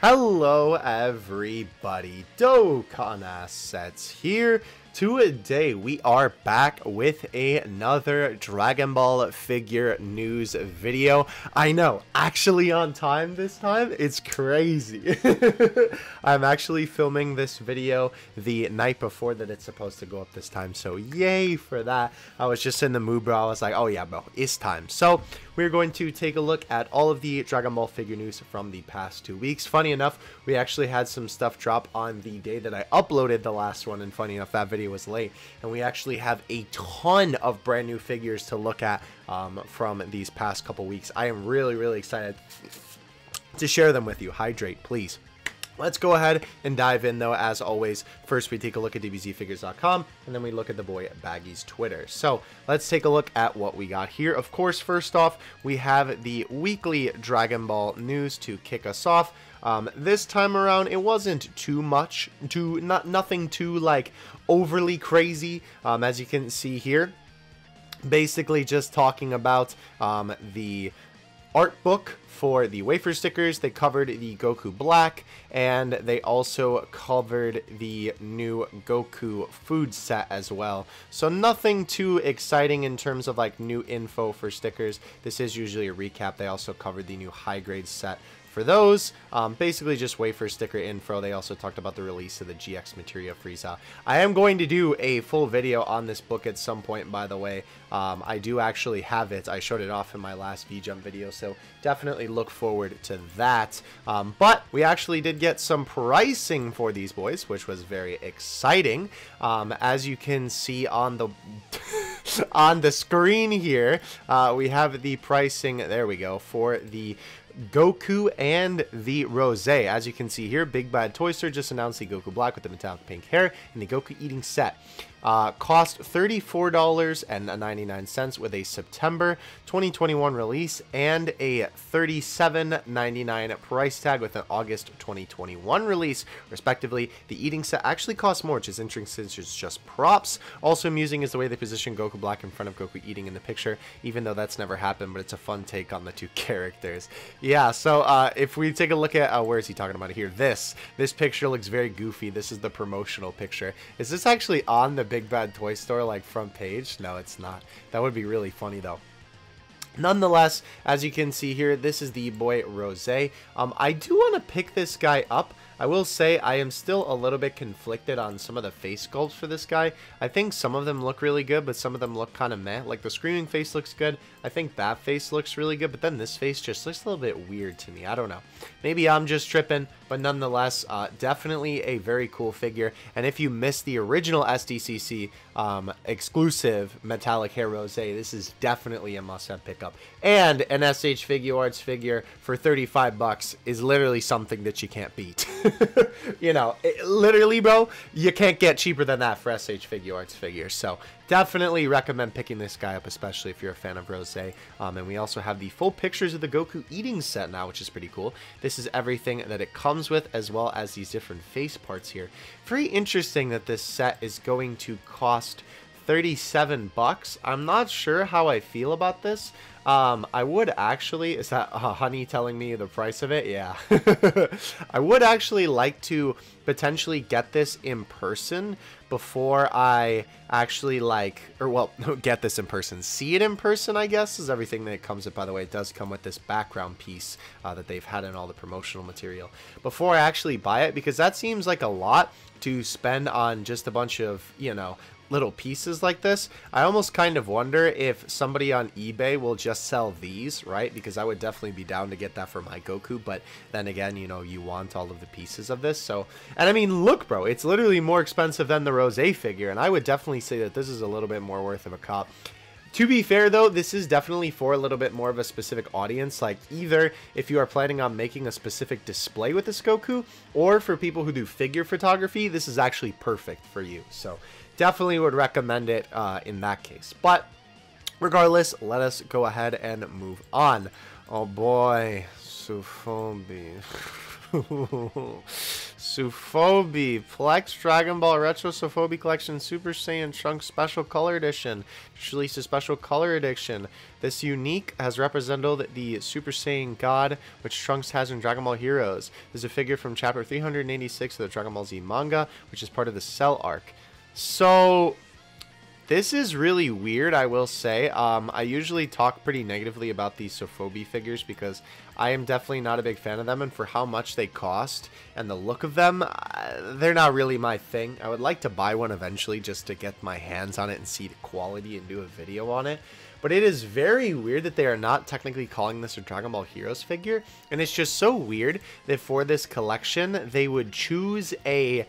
Hello everybody, Dokkan Assets here. Today we are back with another Dragon Ball figure news video. I know, actually on time this time. It's crazy. I'm actually filming this video the night before that it's supposed to go up this time, so yay for that. I was just in the mood, bro. I was like, oh yeah, bro, it's time. So we're going to take a look at all of the Dragon Ball figure news from the past 2 weeks. Funny enough, we actually had some stuff drop on the day that I uploaded the last one, and funny enough, that video was late, and we actually have a ton of brand new figures to look at from these past couple weeks. I am really excited to share them with you. Hydrate, please. Let's go ahead and dive in, though. As always, first we take a look at dbzfigures.com, and then we look at the boy Baggy's Twitter. So let's take a look at what we got here. Of course, first off, we have the weekly Dragon Ball news to kick us off. This time around, it wasn't too much, nothing too like overly crazy. As you can see here, basically just talking about the art book for the wafer stickers. They covered the Goku Black, and they also covered the new Goku food set as well. So nothing too exciting in terms of like new info for stickers. This is usually a recap. They also covered the new high grade set for those. Basically just wafer sticker info. They also talked about the release of the GX Materia Frieza. I am going to do a full video on this book at some point, by the way. I do actually have it. I showed it off in my last V-Jump video, so definitely look forward to that. But we actually did get some pricing for these boys, which was very exciting. As you can see on the on the screen here, we have the pricing, there we go, for the Goku and the Rose. As you can see here, Big Bad Toyster just announced the Goku Black with the metallic pink hair and the Goku eating set. Cost $34.99 with a September 2021 release and a $37.99 price tag with an August 2021 release, respectively. The eating set actually costs more, which is interesting since it's just props. Also amusing is the way they position Goku Black in front of Goku eating in the picture, even though that's never happened, but it's a fun take on the two characters. Yeah, so if we take a look at, where is he talking about it here? This picture looks very goofy. This is the promotional picture. Is this actually on the Big Bad Toy Store like front page? No, it's not. That would be really funny though. Nonetheless, as you can see here, this is the boy Rose. I do want to pick this guy up. I will say I am still a little bit conflicted on some of the face sculpts for this guy. I think some of them look really good, but some of them look kind of meh. Like the screaming face looks good. I think that face looks really good, but then this face just looks a little bit weird to me. I don't know. Maybe I'm just tripping, but nonetheless, definitely a very cool figure. And if you missed the original SDCC exclusive metallic hair Rose, this is definitely a must-have pickup. And an SH Figuarts figure for 35 bucks is literally something that you can't beat. You know, literally, bro, you can't get cheaper than that for SH Figuarts figures. So definitely recommend picking this guy up, especially if you're a fan of Rose. And we also have the full pictures of the Goku eating set now, which is pretty cool. This is everything that it comes with, as well as these different face parts here. Very interesting that this set is going to cost 37 bucks. I'm not sure how I feel about this. I would actually, is that Honey telling me the price of it? Yeah. I would actually like to potentially get this in person before I actually get this in person. See it in person, I guess, is everything that it comes with. By the way, it does come with this background piece that they've had in all the promotional material. Before I actually buy it, because that seems like a lot to spend on just a bunch of, you know, little pieces like this. I almost kind of wonder if somebody on eBay will just sell these, right? Because I would definitely be down to get that for my Goku, but then again, you know, you want all of the pieces of this. So, and I mean, look, bro, it's literally more expensive than the Rose figure, and I would definitely say that this is a little bit more worth of a cop. To be fair, though, this is definitely for a little bit more of a specific audience, like either if you are planning on making a specific display with this Goku, or for people who do figure photography, this is actually perfect for you. So definitely would recommend it in that case. But regardless, let us go ahead and move on. Oh boy, Sufobi. Sofobi Plex Dragon Ball Retro Sofobi Collection Super Saiyan Trunks Special Color Edition. Just released a special color edition. This unique has represented the Super Saiyan God, which Trunks has in Dragon Ball Heroes. This is a figure from chapter 386 of the Dragon Ball Z manga, which is part of the Cell arc. So this is really weird, I will say. I usually talk pretty negatively about these Sofobi figures because I am definitely not a big fan of them, and for how much they cost and the look of them, they're not really my thing. I would like to buy one eventually just to get my hands on it and see the quality and do a video on it. But it is very weird that they are not technically calling this a Dragon Ball Heroes figure, and it's just so weird that for this collection they would choose a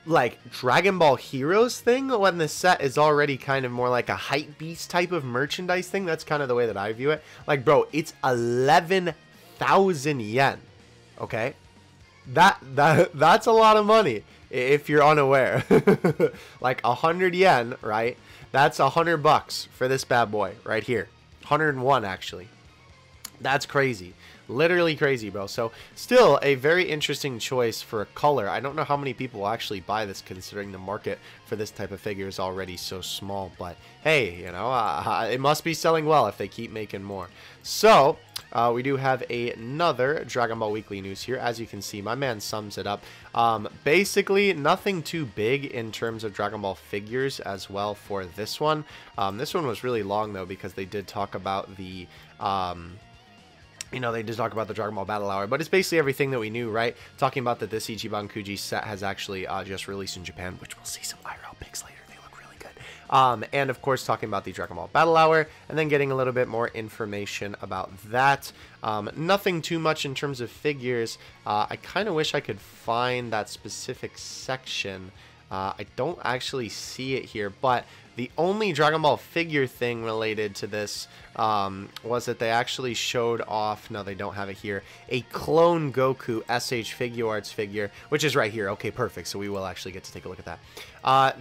like Dragon Ball Heroes thing when the set is already kind of more like a hype beast type of merchandise thing. That's kind of the way that I view it. Like, bro, it's 11,000 yen. Okay, that's a lot of money if you're unaware. Like 100 yen, right? That's $100 for this bad boy right here. 101 actually. That's crazy. Literally crazy, bro. So still a very interesting choice for a color. I don't know how many people will actually buy this, considering the market for this type of figure is already so small. But hey, you know, it must be selling well if they keep making more. So we do have another Dragon Ball Weekly news here. As you can see, my man sums it up. Basically, nothing too big in terms of Dragon Ball figures as well for this one. This one was really long, though, because they did talk about the you know, they did talk about the Dragon Ball Battle Hour, but it's basically everything that we knew, right? Talking about that this ICHIBAN KUJI set has actually just released in Japan, which we'll see some IRL pics later. They look really good. And of course, talking about the Dragon Ball Battle Hour, and then getting a little bit more information about that. Nothing too much in terms of figures. I kind of wish I could find that specific section. I don't actually see it here, but the only Dragon Ball figure thing related to this was that they actually showed off, no, they don't have it here, a Clone Goku SH Figuarts figure, which is right here. Okay, perfect. So we will actually get to take a look at that.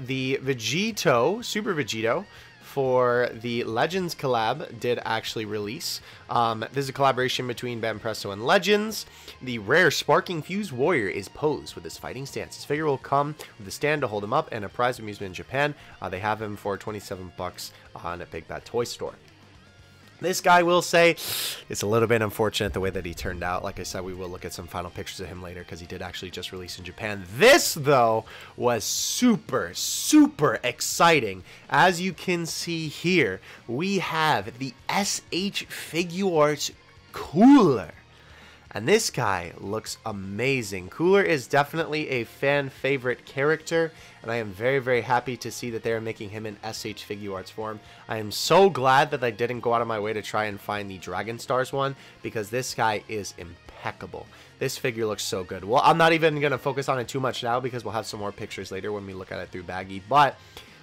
The Vegito, Super Vegito, for the Legends collab did actually release. This is a collaboration between Banpresto and Legends. The rare Sparking Fused Warrior is posed with his fighting stance. His figure will come with a stand to hold him up and a prize amusement in Japan. They have him for 27 bucks on a Big Bad Toy Store. This guy, will say, it's a little bit unfortunate the way that he turned out. Like I said, we will look at some final pictures of him later because he did actually just release in Japan. This, though, was super, super exciting. As you can see here, we have the SH Figuarts Cooler. And this guy looks amazing. Cooler is definitely a fan favorite character, and I am very, very happy to see that they are making him in SH Figuarts form. I am so glad that I didn't go out of my way to try and find the Dragon Stars one, because this guy is impeccable. This figure looks so good. Well, I'm not even going to focus on it too much now, because we'll have some more pictures later when we look at it through Baggy, but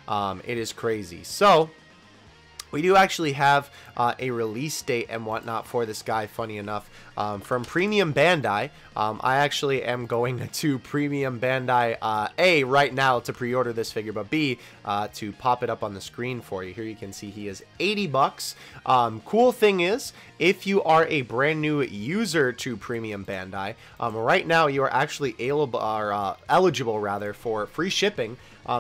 it is crazy. So we do actually have a release date and whatnot for this guy, funny enough, from Premium Bandai. I actually am going to Premium Bandai, A, right now to pre-order this figure, but B, to pop it up on the screen for you. Here you can see he is 80 bucks. Cool thing is, if you are a brand new user to Premium Bandai, right now you are actually eligible rather for free shipping.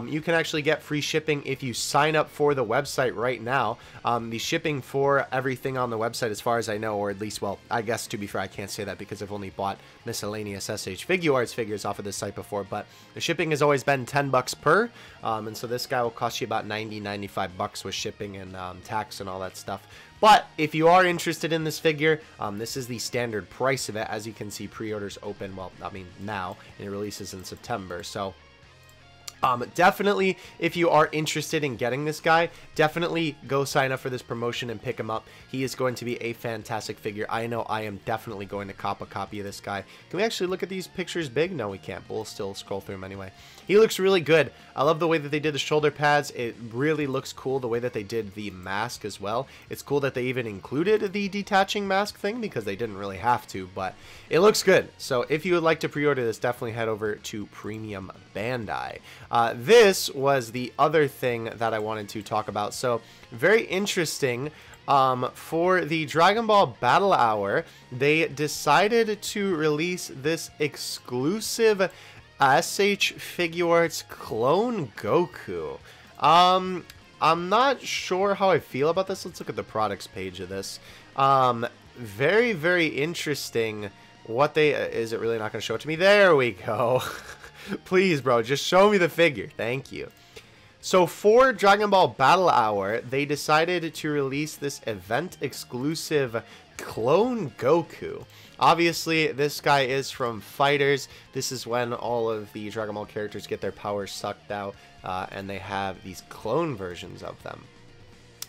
You can actually get free shipping if you sign up for the website right now. The shipping for everything on the website, as far as I know, or at least, well, I guess to be fair, I can't say that because I've only bought miscellaneous SH Figuarts figures off of this site before, but the shipping has always been 10 bucks per, and so this guy will cost you about 95 bucks with shipping and tax and all that stuff. But if you are interested in this figure, this is the standard price of it. As you can see, pre-orders open, well, I mean now, and it releases in September, so definitely, if you are interested in getting this guy, definitely go sign up for this promotion and pick him up. He is going to be a fantastic figure. I know I am definitely going to cop a copy of this guy. Can we actually look at these pictures big? No, we can't, but we'll still scroll through them anyway. He looks really good. I love the way that they did the shoulder pads. It really looks cool the way that they did the mask as well. It's cool that they even included the detaching mask thing because they didn't really have to, but it looks good. So if you would like to pre-order this, definitely head over to Premium Bandai. This was the other thing that I wanted to talk about. So very interesting. For the Dragon Ball Battle Hour, they decided to release this exclusive SH Figuarts Clone Goku. I'm not sure how I feel about this. Let's look at the products page of this. Very, very interesting. What they... is it really not going to show it to me? There we go. Please, bro, just show me the figure. Thank you. So for Dragon Ball Battle Hour, they decided to release this event-exclusive Clone Goku. Obviously, this guy is from Fighters. This is when all of the Dragon Ball characters get their powers sucked out, and they have these clone versions of them.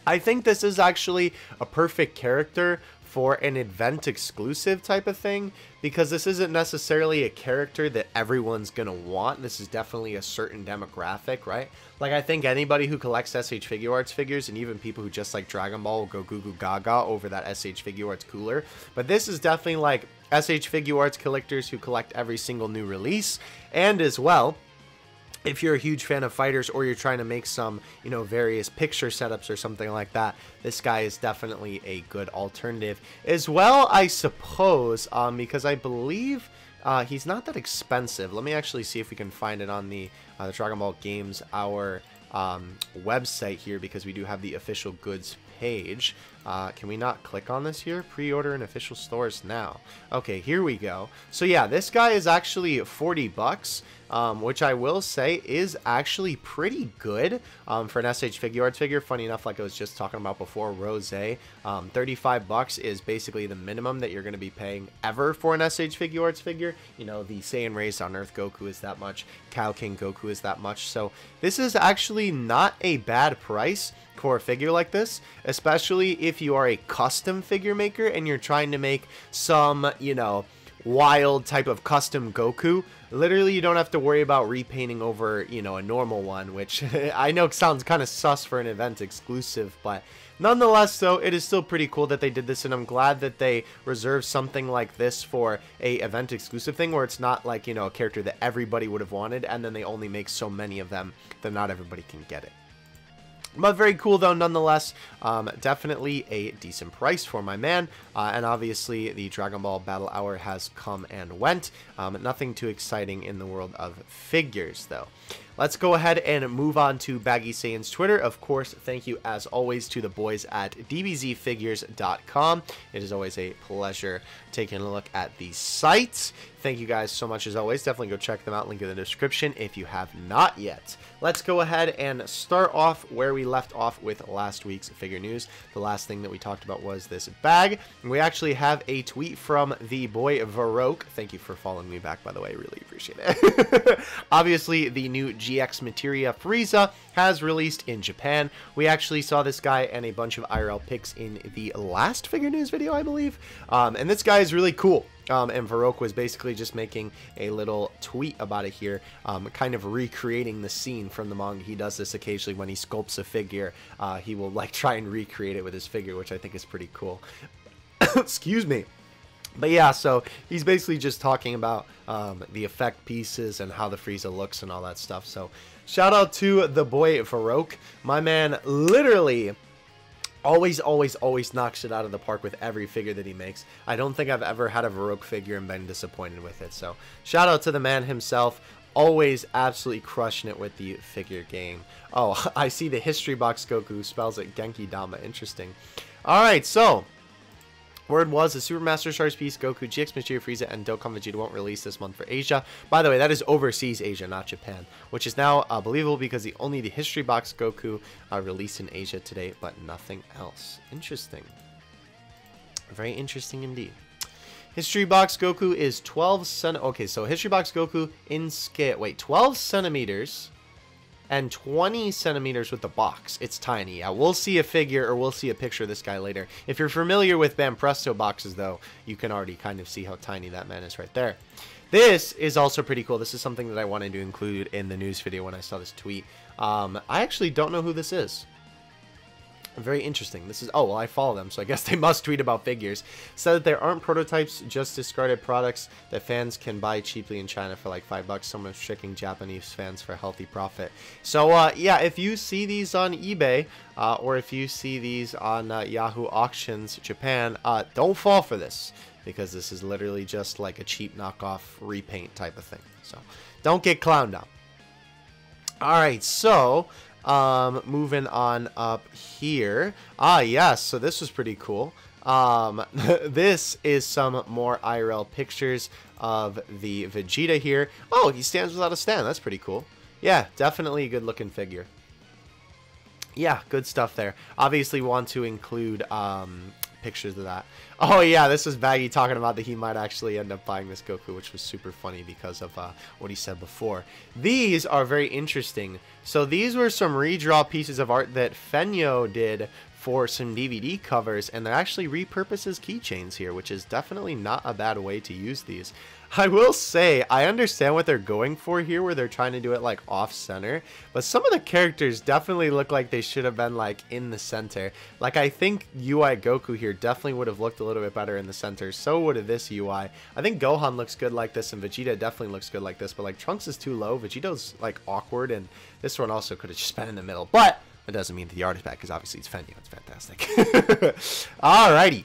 I think this is actually a perfect character for an event exclusive type of thing, because this isn't necessarily a character that everyone's gonna want. This is definitely a certain demographic, right? Like, I think anybody who collects SH Figuarts figures, and even people who just like Dragon Ball, will go goo goo gaga over that SH Figuarts cooler. But this is definitely like SH Figuarts collectors who collect every single new release, and as well, if you're a huge fan of Fighters, or you're trying to make some, you know, various picture setups or something like that, this guy is definitely a good alternative as well, I suppose, because I believe he's not that expensive. Let me actually see if we can find it on the Dragon Ball Games Hour website here, because we do have the official goods page. Can we not click on this here? Pre-order in official stores now. Okay, here we go. So yeah, this guy is actually 40 bucks. Which I will say is actually pretty good for an SH Figuarts figure. Funny enough, like I was just talking about before, Rose, 35 bucks is basically the minimum that you're going to be paying ever for an SH Figuarts figure. You know, the Saiyan Raised on Earth Goku is that much, Cow King Goku is that much. So this is actually not a bad price for a figure like this, especially if you are a custom figure maker and you're trying to make some, you know, wild type of custom Goku. Literally, you don't have to worry about repainting over, you know, a normal one, which I know sounds kind of sus for an event exclusive, but nonetheless, though, it is still pretty cool that they did this, and I'm glad that they reserved something like this for a event exclusive thing, where it's not like, you know, a character that everybody would have wanted, and then they only make so many of them that not everybody can get it. But very cool, though, nonetheless. Definitely a decent price for my man. And obviously, the Dragon Ball Battle Hour has come and went. Nothing too exciting in the world of figures, though. Let's go ahead and move on to Baggy Saiyan's Twitter. Of course, thank you, as always, to the boys at dbzfigures.com. It is always a pleasure taking a look at the site. Thank you guys so much, as always. Definitely go check them out. Link in the description if you have not yet. Let's go ahead and start off where we left off with last week's figure news. The last thing that we talked about was this bag. We actually have a tweet from the boy Varroke. Thank you for following me back, by the way. Really appreciate it. Obviously, the new GX Materia Frieza has released in Japan. We actually saw this guy and a bunch of IRL pics in the last figure news video, I believe. And this guy is really cool. And Varroke was basically just making a little tweet about it here, kind of recreating the scene from the manga. He does this occasionally when he sculpts a figure. He will like try and recreate it with his figure, which I think is pretty cool. Excuse me. But yeah, so he's basically just talking about the effect pieces and how the Frieza looks and all that stuff. So shout out to the boy Varroke. My man literally always knocks it out of the park with every figure that he makes. I don't think I've ever had a Varroke figure and been disappointed with it. So shout out to the man himself. Always absolutely crushing it with the figure game. Oh, I see the history box Goku spells it Genki Dama. Interesting. Alright, so word was the Super Master Stars piece, Goku, GX Materia Frieza, and Dokkan Vegeta won't release this month for Asia. By the way, that is overseas Asia, not Japan, which is now believable because only the History Box Goku released in Asia today, but nothing else. Interesting. Very interesting indeed. History Box Goku is 12 centimeters. Okay, so History Box Goku in scale. Wait, 12 centimeters and 20 centimeters with the box. It's tiny. Yeah, we'll see a figure, or we'll see a picture of this guy later. If you're familiar with Banpresto boxes, though, you can already kind of see how tiny that man is right there. This is also pretty cool. This is something that I wanted to include in the news video when I saw this tweet. I actually don't know who this is. Very interesting. This is, oh, well, I follow them, so I guess they must tweet about figures. Said that there aren't prototypes, just discarded products that fans can buy cheaply in China for like $5. Someone is tricking Japanese fans for healthy profit. So, yeah, if you see these on eBay, or if you see these on Yahoo Auctions Japan, don't fall for this, because this is literally just like a cheap knockoff repaint type of thing. So, don't get clowned on. Alright, so moving on up here. Yes, so this was pretty cool. This is some more IRL pictures of the Vegeta here. Oh, he stands without a stand. That's pretty cool. Yeah, definitely a good looking figure. Yeah, good stuff there. Obviously want to include pictures of that. Oh yeah, this was Baggy talking about that he might actually end up buying this Goku, which was super funny because of what he said before. These are very interesting. So these were some redraw pieces of art that Fenyo did for some DVD covers, and they're actually repurposed as keychains here, which is definitely not a bad way to use these. I will say, I understand what they're going for here, where they're trying to do it like off-center, but some of the characters definitely look like they should have been like in the center. Like, I think UI Goku here definitely would have looked a little bit better in the center. So would have this UI. I think Gohan looks good like this, and Vegeta definitely looks good like this, but like Trunks is too low, Vegeta's like awkward, and this one also could have just been in the middle. But it doesn't mean that the art is bad, because obviously it's Fenyo. It's fantastic. Alrighty.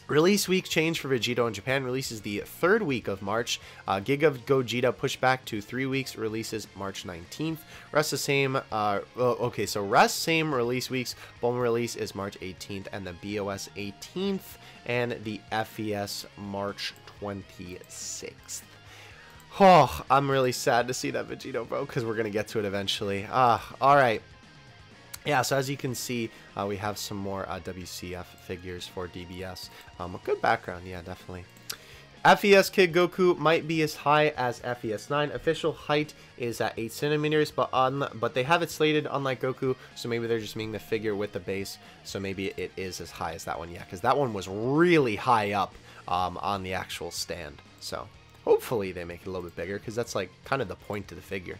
Release week change for Vegito in Japan. Releases the 3rd week of March. Giga Gogeta pushed back to 3 weeks. Releases March 19th. Rest the same. Okay, so rest same release weeks. Bulma release is March 18th and the BOS 18th, and the FES March 26th. Oh, I'm really sad to see that Vegito, bro, because we're gonna get to it eventually. All right. Yeah, so as you can see, we have some more WCF figures for DBS. A good background, yeah, definitely. FES Kid Goku might be as high as FES 9. Official height is at 8 centimeters, but they have it slated unlike Goku, so maybe they're just making the figure with the base, so maybe it is as high as that one, yeah, because that one was really high up on the actual stand. So hopefully they make it a little bit bigger, because that's like kind of the point of the figure.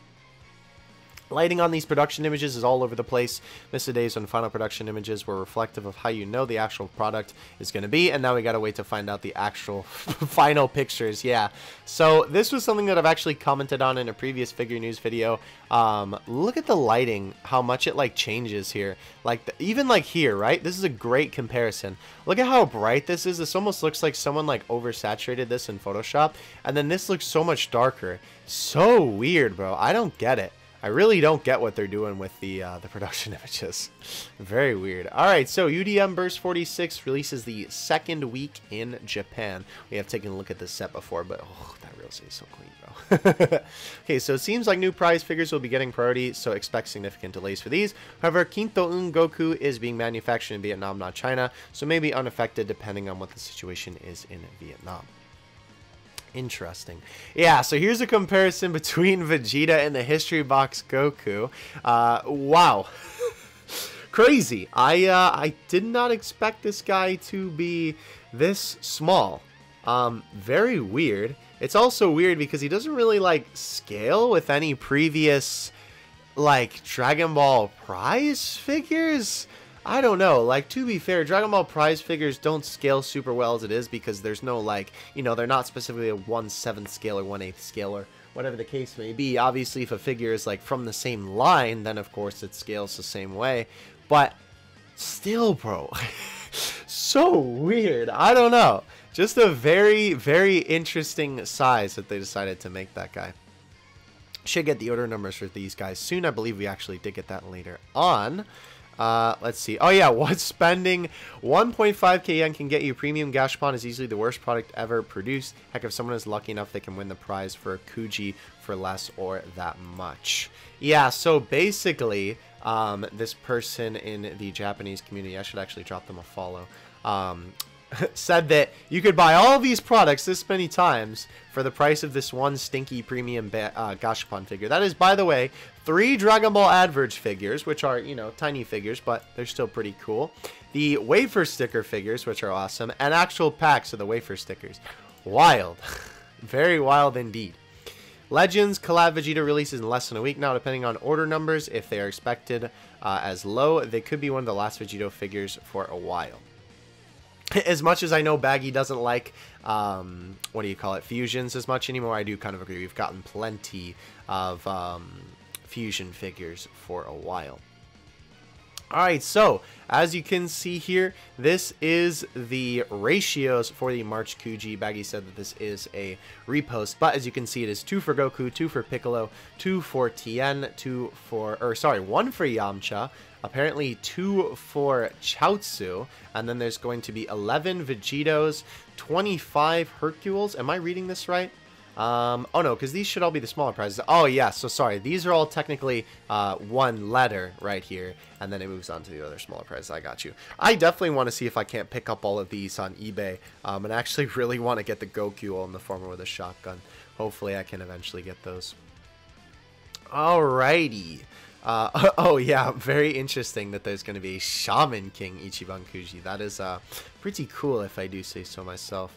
Lighting on these production images is all over the place. Missed the days when final production images were reflective of how you know the actual product is going to be, and now we gotta wait to find out the actual final pictures. Yeah, so this was something that I've actually commented on in a previous figure news video. Look at the lighting, how much it like changes here. Like even like here, right? This is a great comparison. Look at how bright this is. This almost looks like someone like oversaturated this in Photoshop, and then this looks so much darker. So weird, bro. I don't get it. I really don't get what they're doing with the production images. Very weird. Alright, so UDM Burst 46 releases the 2nd week in Japan. We have taken a look at this set before, but oh, that real set is so clean, bro. Okay, so it seems like new prize figures will be getting priority, so expect significant delays for these. However, Quinto-un Goku is being manufactured in Vietnam, not China, so may be unaffected depending on what the situation is in Vietnam. Interesting. Yeah, so here's a comparison between Vegeta and the History Box Goku. Wow. Crazy. I did not expect this guy to be this small. Very weird. It's also weird because he doesn't really like scale with any previous like Dragon Ball prize figures. I don't know, like, to be fair, Dragon Ball prize figures don't scale super well as it is because there's no, like, you know, they're not specifically a 1/7 scale or 1/8 scale or whatever the case may be. Obviously, if a figure is, like, from the same line, then, of course, it scales the same way. But still, bro, so weird. I don't know. Just a very, very interesting size that they decided to make that guy. Should get the order numbers for these guys soon. I believe we actually did get that later on. Let's see. Oh yeah, what's spending 1.5k yen can get you premium Gashapon is easily the worst product ever produced. Heck, if someone is lucky enough, they can win the prize for a KUJI for less or that much. Yeah, so basically, this person in the Japanese community, I should actually drop them a follow, said that you could buy all these products this many times for the price of this one stinky premium Gashapon figure. That is, by the way, 3 Dragon Ball Adverge figures, which are, you know, tiny figures, but they're still pretty cool. The wafer sticker figures, which are awesome, and actual packs of the wafer stickers. Wild. Very wild indeed. Legends Collab Vegeta releases in less than a week now, depending on order numbers, if they are expected. as low. They could be one of the last Vegito figures for a while. As much as I know Baggy doesn't like, what do you call it, fusions as much anymore, I do kind of agree. We've gotten plenty of fusion figures for a while. Alright, so as you can see here, this is the ratios for the March KUJI. Baggy said that this is a repost, but as you can see, it is 2 for Goku, 2 for Piccolo, 2 for Tien, 1 for Yamcha, apparently 2 for Chaozu, and then there's going to be 11 Vegitos, 25 Hercules. Am I reading this right? Oh no, because these should all be the smaller prizes. Oh yeah, so sorry. These are all technically one letter right here, and then it moves on to the other smaller prizes. I got you. I definitely want to see if I can't pick up all of these on eBay, and actually really want to get the Goku all in the former with a shotgun. Hopefully I can eventually get those. Alrighty. Oh yeah, very interesting that there's going to be a Shaman King Ichiban KUJI. That is pretty cool if I do say so myself.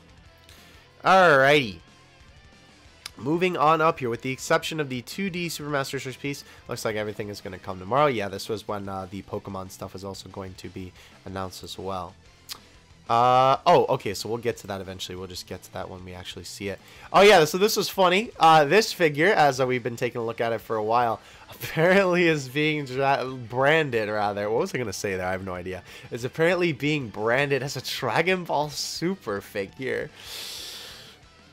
Alrighty. Moving on up here, with the exception of the 2D Super Master Sword piece, looks like everything is going to come tomorrow. Yeah, this was when the Pokemon stuff is also going to be announced as well. Oh, okay, so we'll get to that eventually. We'll just get to that when we actually see it. Oh, yeah, so this was funny. This figure, as we've been taking a look at it for a while, apparently is being branded, rather. What was I going to say there? I have no idea. It's apparently being branded as a Dragon Ball Super figure.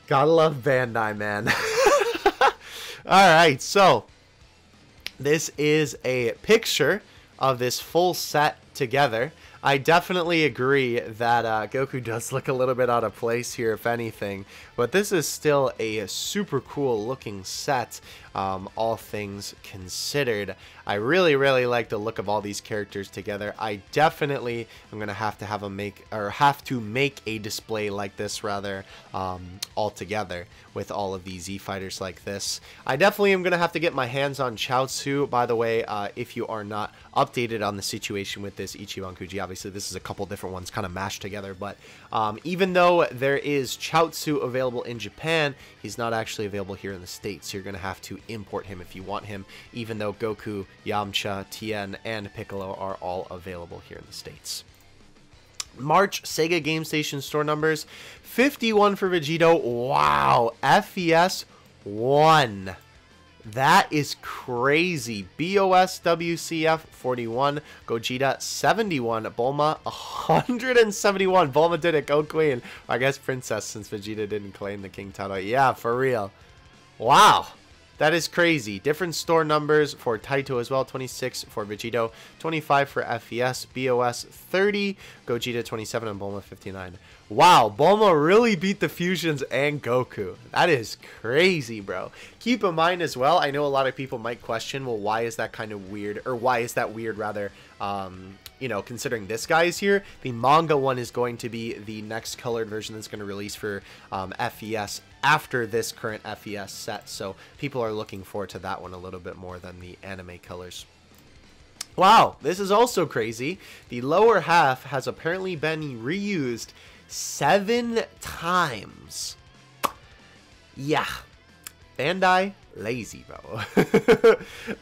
Gotta love Bandai, man. Alright, so this is a picture of this full set together. I definitely agree that Goku does look a little bit out of place here, if anything. But this is still a super cool looking set, all things considered. I really, really like the look of all these characters together. I definitely am going to have to make a display like this, rather, all together with all of these Z fighters like this. I definitely am going to have to get my hands on Chaozu. By the way, if you are not updated on the situation with this Ichiban KUJI, obviously this is a couple different ones kind of mashed together, but even though there is Chaozu available in Japan, he's not actually available here in the States. You're going to have to import him if you want him, even though Goku, Yamcha, Tien, and Piccolo are all available here in the States. March Sega Game Station store numbers: 51 for Vegito. Wow, FES 1. That is crazy. BOS WCF 41, Gogeta 71, Bulma 171. Bulma did it. Go Queen. I guess Princess, since Vegeta didn't claim the King title. Yeah, for real. Wow. That is crazy. Different store numbers for Taito as well. 26 for Vegito, 25 for FES, BOS 30, Gogeta 27, and Bulma 59. Wow, Bulma really beat the Fusions and Goku. That is crazy, bro. Keep in mind as well, I know a lot of people might question, well, why is that kind of weird, or why is that weird, rather, you know, considering this guy is here. The manga one is going to be the next colored version that's going to release for FES after this current FES set, so people are looking forward to that one a little bit more than the anime colors. Wow, this is also crazy. The lower half has apparently been reused 7 times. Yeah, Bandai lazy, bro.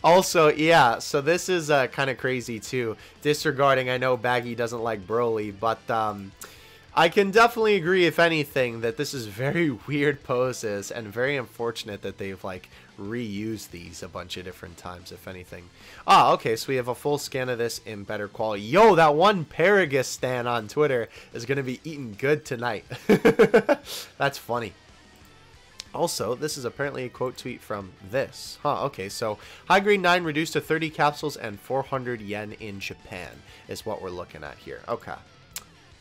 Also, yeah, so this is kind of crazy too, disregarding, I know Baggy doesn't like Broly, but I can definitely agree, if anything, that this is very weird poses and very unfortunate that they've like reused these a bunch of different times, if anything. Ah, okay, so we have a full scan of this in better quality. Yo, that one Paragus stan on Twitter is going to be eating good tonight. That's funny. Also, this is apparently a quote tweet from this. Huh, okay, so high grade 9 reduced to 30 capsules and 400 yen in Japan is what we're looking at here. Okay.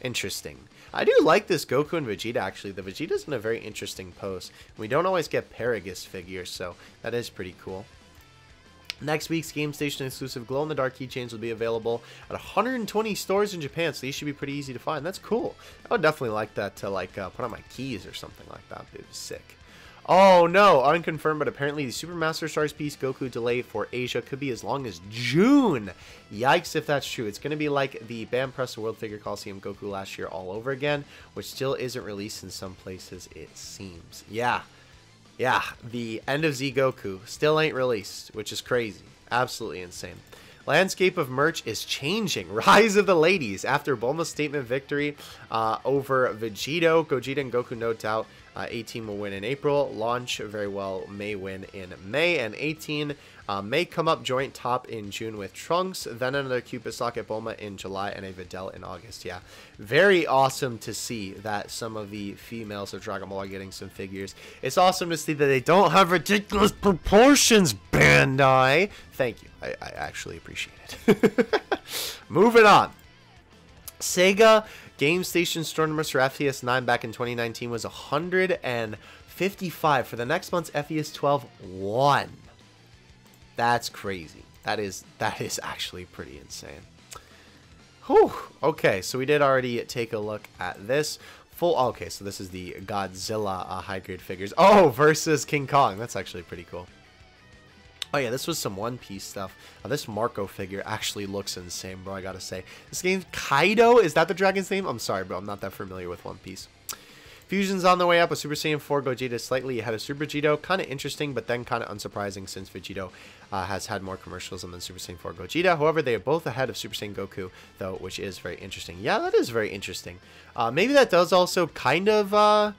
Interesting. I do like this Goku and Vegeta, actually. The Vegeta's in a very interesting pose. We don't always get Paragus figures, so that is pretty cool. Next week's Game Station exclusive glow-in-the-dark keychains will be available at 120 stores in Japan, so these should be pretty easy to find. That's cool. I would definitely like that to like put on my keys or something like that. It was sick. Oh no, unconfirmed, but apparently the Super Master Stars piece Goku delay for Asia could be as long as June. Yikes if that's true. It's going to be like the Bam Press World Figure Coliseum Goku last year all over again, which still isn't released in some places, it seems. Yeah, the end of Z Goku still ain't released, which is crazy. Absolutely insane. Landscape of merch is changing. Rise of the ladies. After Bulma's statement victory over Vegito, Gogeta, and Goku, no doubt 18 will win in April. Launch very well may win in May. And 18 may come up joint top in June with Trunks. Then another Cupid Socket Bulma in July and a Videl in August. Yeah, very awesome to see that some of the females of Dragon Ball are getting some figures. It's awesome to see that they don't have ridiculous proportions, Bandai. Thank you. I actually appreciate it. Moving on. Sega Game Station Store numbers for FES 9 back in 2019 was 155. For the next month's FES 12, 1. That's crazy. That is actually pretty insane. Whew. Okay, so we did already take a look at this. Okay, so this is the Godzilla high-grade figures. Oh, versus King Kong. That's actually pretty cool. Oh yeah, this was some One Piece stuff. This Marco figure actually looks insane, bro, I gotta say. This game's Kaido? Is that the dragon's name? I'm sorry, bro. I'm not that familiar with One Piece. Fusion's on the way up with Super Saiyan 4 Gogeta slightly ahead of Super Vegito. Kind of interesting, but then kind of unsurprising since Vegito has had more commercials than Super Saiyan 4 Gogeta. However, they are both ahead of Super Saiyan Goku, though, which is very interesting. Yeah, that is very interesting. Maybe that does also kind of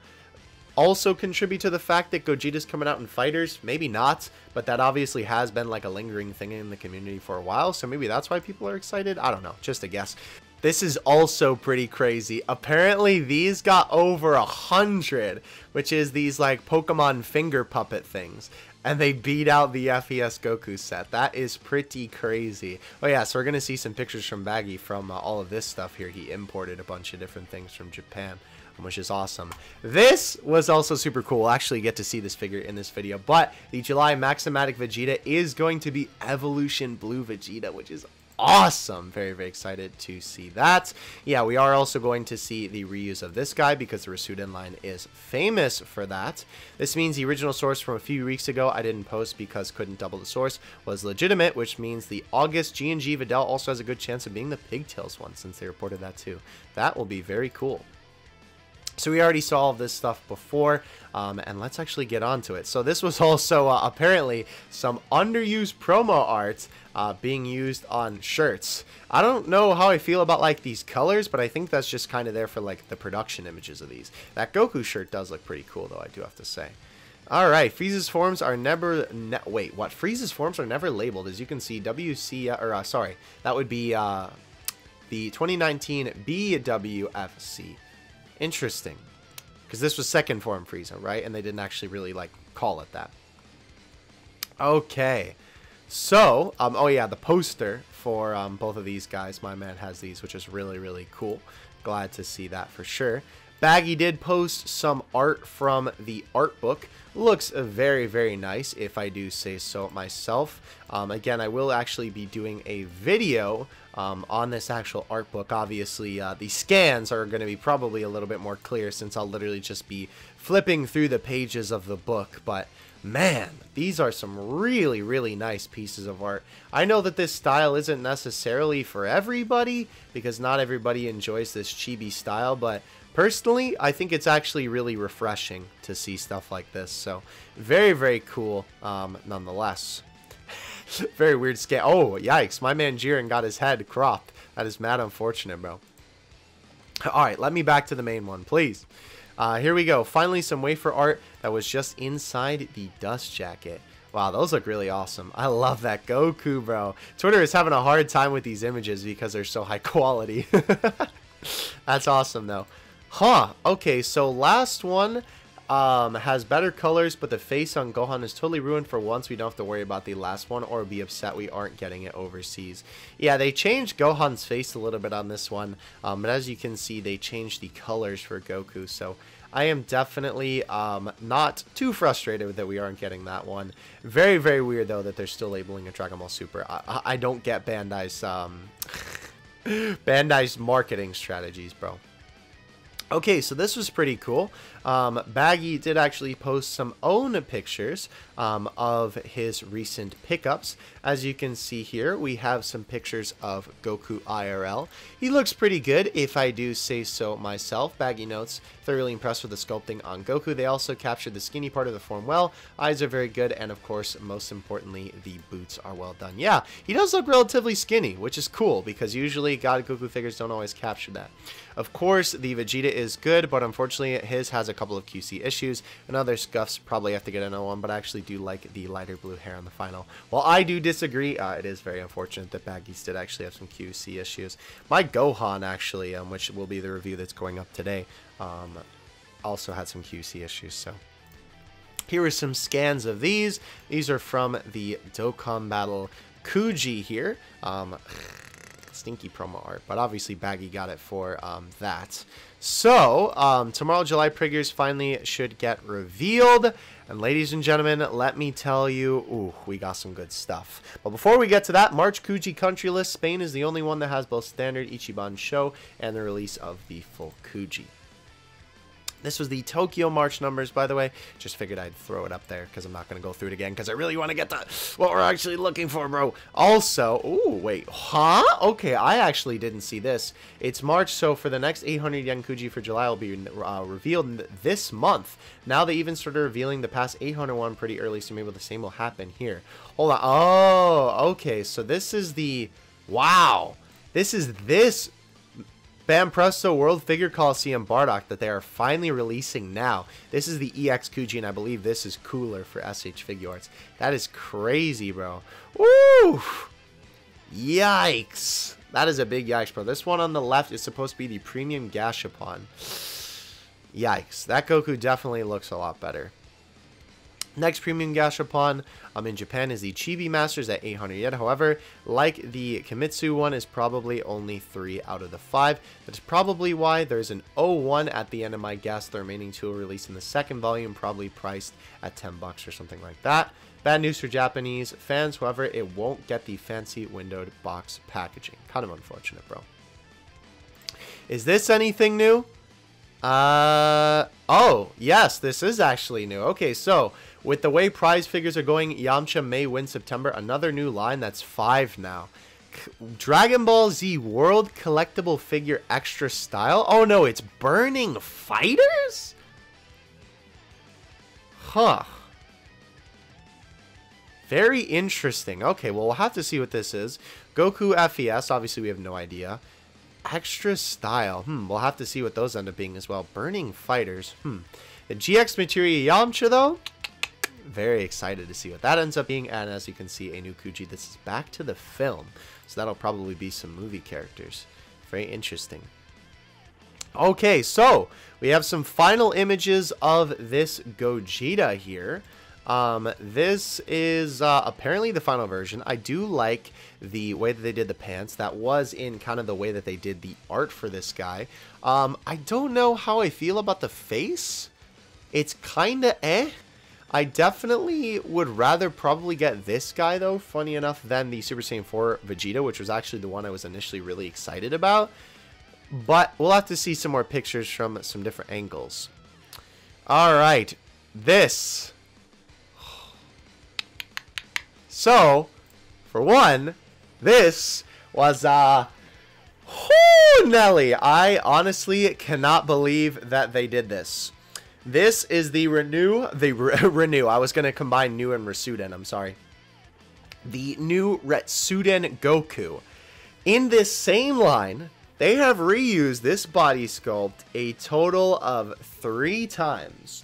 also contribute to the fact that Gogeta's coming out in Fighters. Maybe not, but that obviously has been like a lingering thing in the community for a while, so maybe that's why people are excited. I don't know, just a guess. This is also pretty crazy. Apparently these got over 100, which is these like Pokemon finger puppet things, and they beat out the FES Goku set. That is pretty crazy. Oh yeah, so we're gonna see some pictures from Baggy from all of this stuff here. He imported a bunch of different things from Japan, which is awesome. This was also super cool. We'll actually get to see this figure in this video, but the July Maximatic Vegeta is going to be Evolution Blue Vegeta, which is awesome. Very, very excited to see that. Yeah, we are also going to see the reuse of this guy because the Rasuden line is famous for that. This means the original source from a few weeks ago I didn't post because couldn't double the source was legitimate, which means the August G&G Videl also has a good chance of being the Pigtails one since they reported that too. That will be very cool. So we already saw all of this stuff before, and let's actually get onto it. So this was also apparently some underused promo art being used on shirts. I don't know how I feel about like these colors, but I think that's just kind of there for like the production images of these. That Goku shirt does look pretty cool though, I do have to say. All right, Frieza's forms are never wait, what? Frieza's forms are never labeled. As you can see, sorry, that would be the 2019 BWFC. Interesting, because this was second form Frieza, right? And they didn't actually really like call it that. Okay, so oh yeah, the poster for both of these guys, my man has these, which is really, really cool. Glad to see that for sure. Baggy did post some art from the art book. Looks very, very nice, if I do say so myself. Again, I will actually be doing a video on this actual art book. Obviously, the scans are going to be probably a little bit more clear since I'll literally just be flipping through the pages of the book. But man, these are some really, really nice pieces of art. I know that this style isn't necessarily for everybody because not everybody enjoys this chibi style, but personally, I think it's actually really refreshing to see stuff like this. So very, very cool nonetheless. Very weird scan. Oh, yikes. My man Jiren got his head cropped. That is mad unfortunate, bro. Alright, let me back to the main one, please. Here we go. Finally, some wafer art that was just inside the dust jacket. Wow, those look really awesome. I love that Goku, bro. Twitter is having a hard time with these images because they're so high quality. That's awesome, though. Huh. Okay, so last one has better colors, but the face on Gohan is totally ruined for once. We don't have to worry about the last one or be upset we aren't getting it overseas. Yeah, they changed Gohan's face a little bit on this one, but as you can see, they changed the colors for Goku, so I am definitely not too frustrated that we aren't getting that one. Very, very weird, though, that they're still labeling a Dragon Ball Super. I don't get Bandai's, Bandai's marketing strategies, bro. Okay, so this was pretty cool. Baggy did actually post some own pictures of his recent pickups. As you can see here, we have some pictures of Goku IRL. He looks pretty good, if I do say so myself. Baggy notes, thoroughly impressed with the sculpting on Goku. They also captured the skinny part of the form well. Eyes are very good, and of course, most importantly, the boots are well done. Yeah, he does look relatively skinny, which is cool, because usually God Goku figures don't always capture that. Of course, the Vegeta is good, but unfortunately, his has a couple of QC issues, and other scuffs probably have to get an 01, but I actually do like the lighter blue hair on the final. While I do disagree, it is very unfortunate that Baggies did actually have some QC issues. My Gohan, actually, which will be the review that's going up today, also had some QC issues, so... Here are some scans of these. These are from the Dokkan Battle KUJI here. Stinky promo art, but obviously Baggy got it for that. So, tomorrow July figures finally should get revealed. And ladies and gentlemen, let me tell you, ooh, we got some good stuff. But before we get to that, March KUJI country list. Spain is the only one that has both standard ICHIBAN show and the release of the full KUJI. This was the Tokyo March numbers, by the way. Just figured I'd throw it up there because I'm not going to go through it again because I really want to get to what we're actually looking for, bro. Also, ooh, wait, huh? Okay, I actually didn't see this. It's March, so for the next 800 yen KUJI for July will be revealed this month. Now they even started revealing the past 801 pretty early, so maybe the same will happen here. Hold on. Oh, okay, so this is the... Wow. This is this... Bam Presto World Figure Coliseum Bardock that they are finally releasing now. This is the EX KUJI, and I believe this is cooler for SH Figuarts. That is crazy, bro. Woo! Yikes. That is a big yikes, bro. This one on the left is supposed to be the premium Gashapon. Yikes. That Goku definitely looks a lot better. Next premium Gashapon in Japan is the Chibi Masters at 800 yen. However, like the Kimitsu one, is probably only 3 out of the 5. That's probably why there's an 01 at the end of my guess. The remaining 2 will release in the second volume, probably priced at 10 bucks or something like that. Bad news for Japanese fans, however, it won't get the fancy windowed box packaging. Kind of unfortunate, bro. Is this anything new? Oh, yes, this is actually new. Okay, so with the way prize figures are going, Yamcha may win September. Another new line, that's 5 now. Dragon Ball Z World Collectible Figure Extra Style. Oh no, it's Burning Fighters? Huh. Very interesting. Okay, well, we'll have to see what this is. Goku FES, obviously we have no idea. Extra Style. We'll have to see what those end up being as well. Burning Fighters. The GX Materia Yamcha, though, very excited to see what that ends up being. And as you can see, a new KUJI. This is back to the film, so that'll probably be some movie characters. Very interesting. Okay, so we have some final images of this Gogeta here. This is apparently the final version. I do like the way that they did the pants. That was in kind of the way that they did the art for this guy. I don't know how I feel about the face. It's kind of eh. I definitely would rather probably get this guy, though, funny enough, than the Super Saiyan 4 Vegeta, which was actually the one I was initially really excited about. But we'll have to see some more pictures from some different angles. Alright, this. So, for one, this was, Nelly. I honestly cannot believe that they did this. This is the Renew. I was going to combine New and Resuden, I'm sorry. The new Retsuden Goku. In this same line, they have reused this body sculpt a total of 3 times.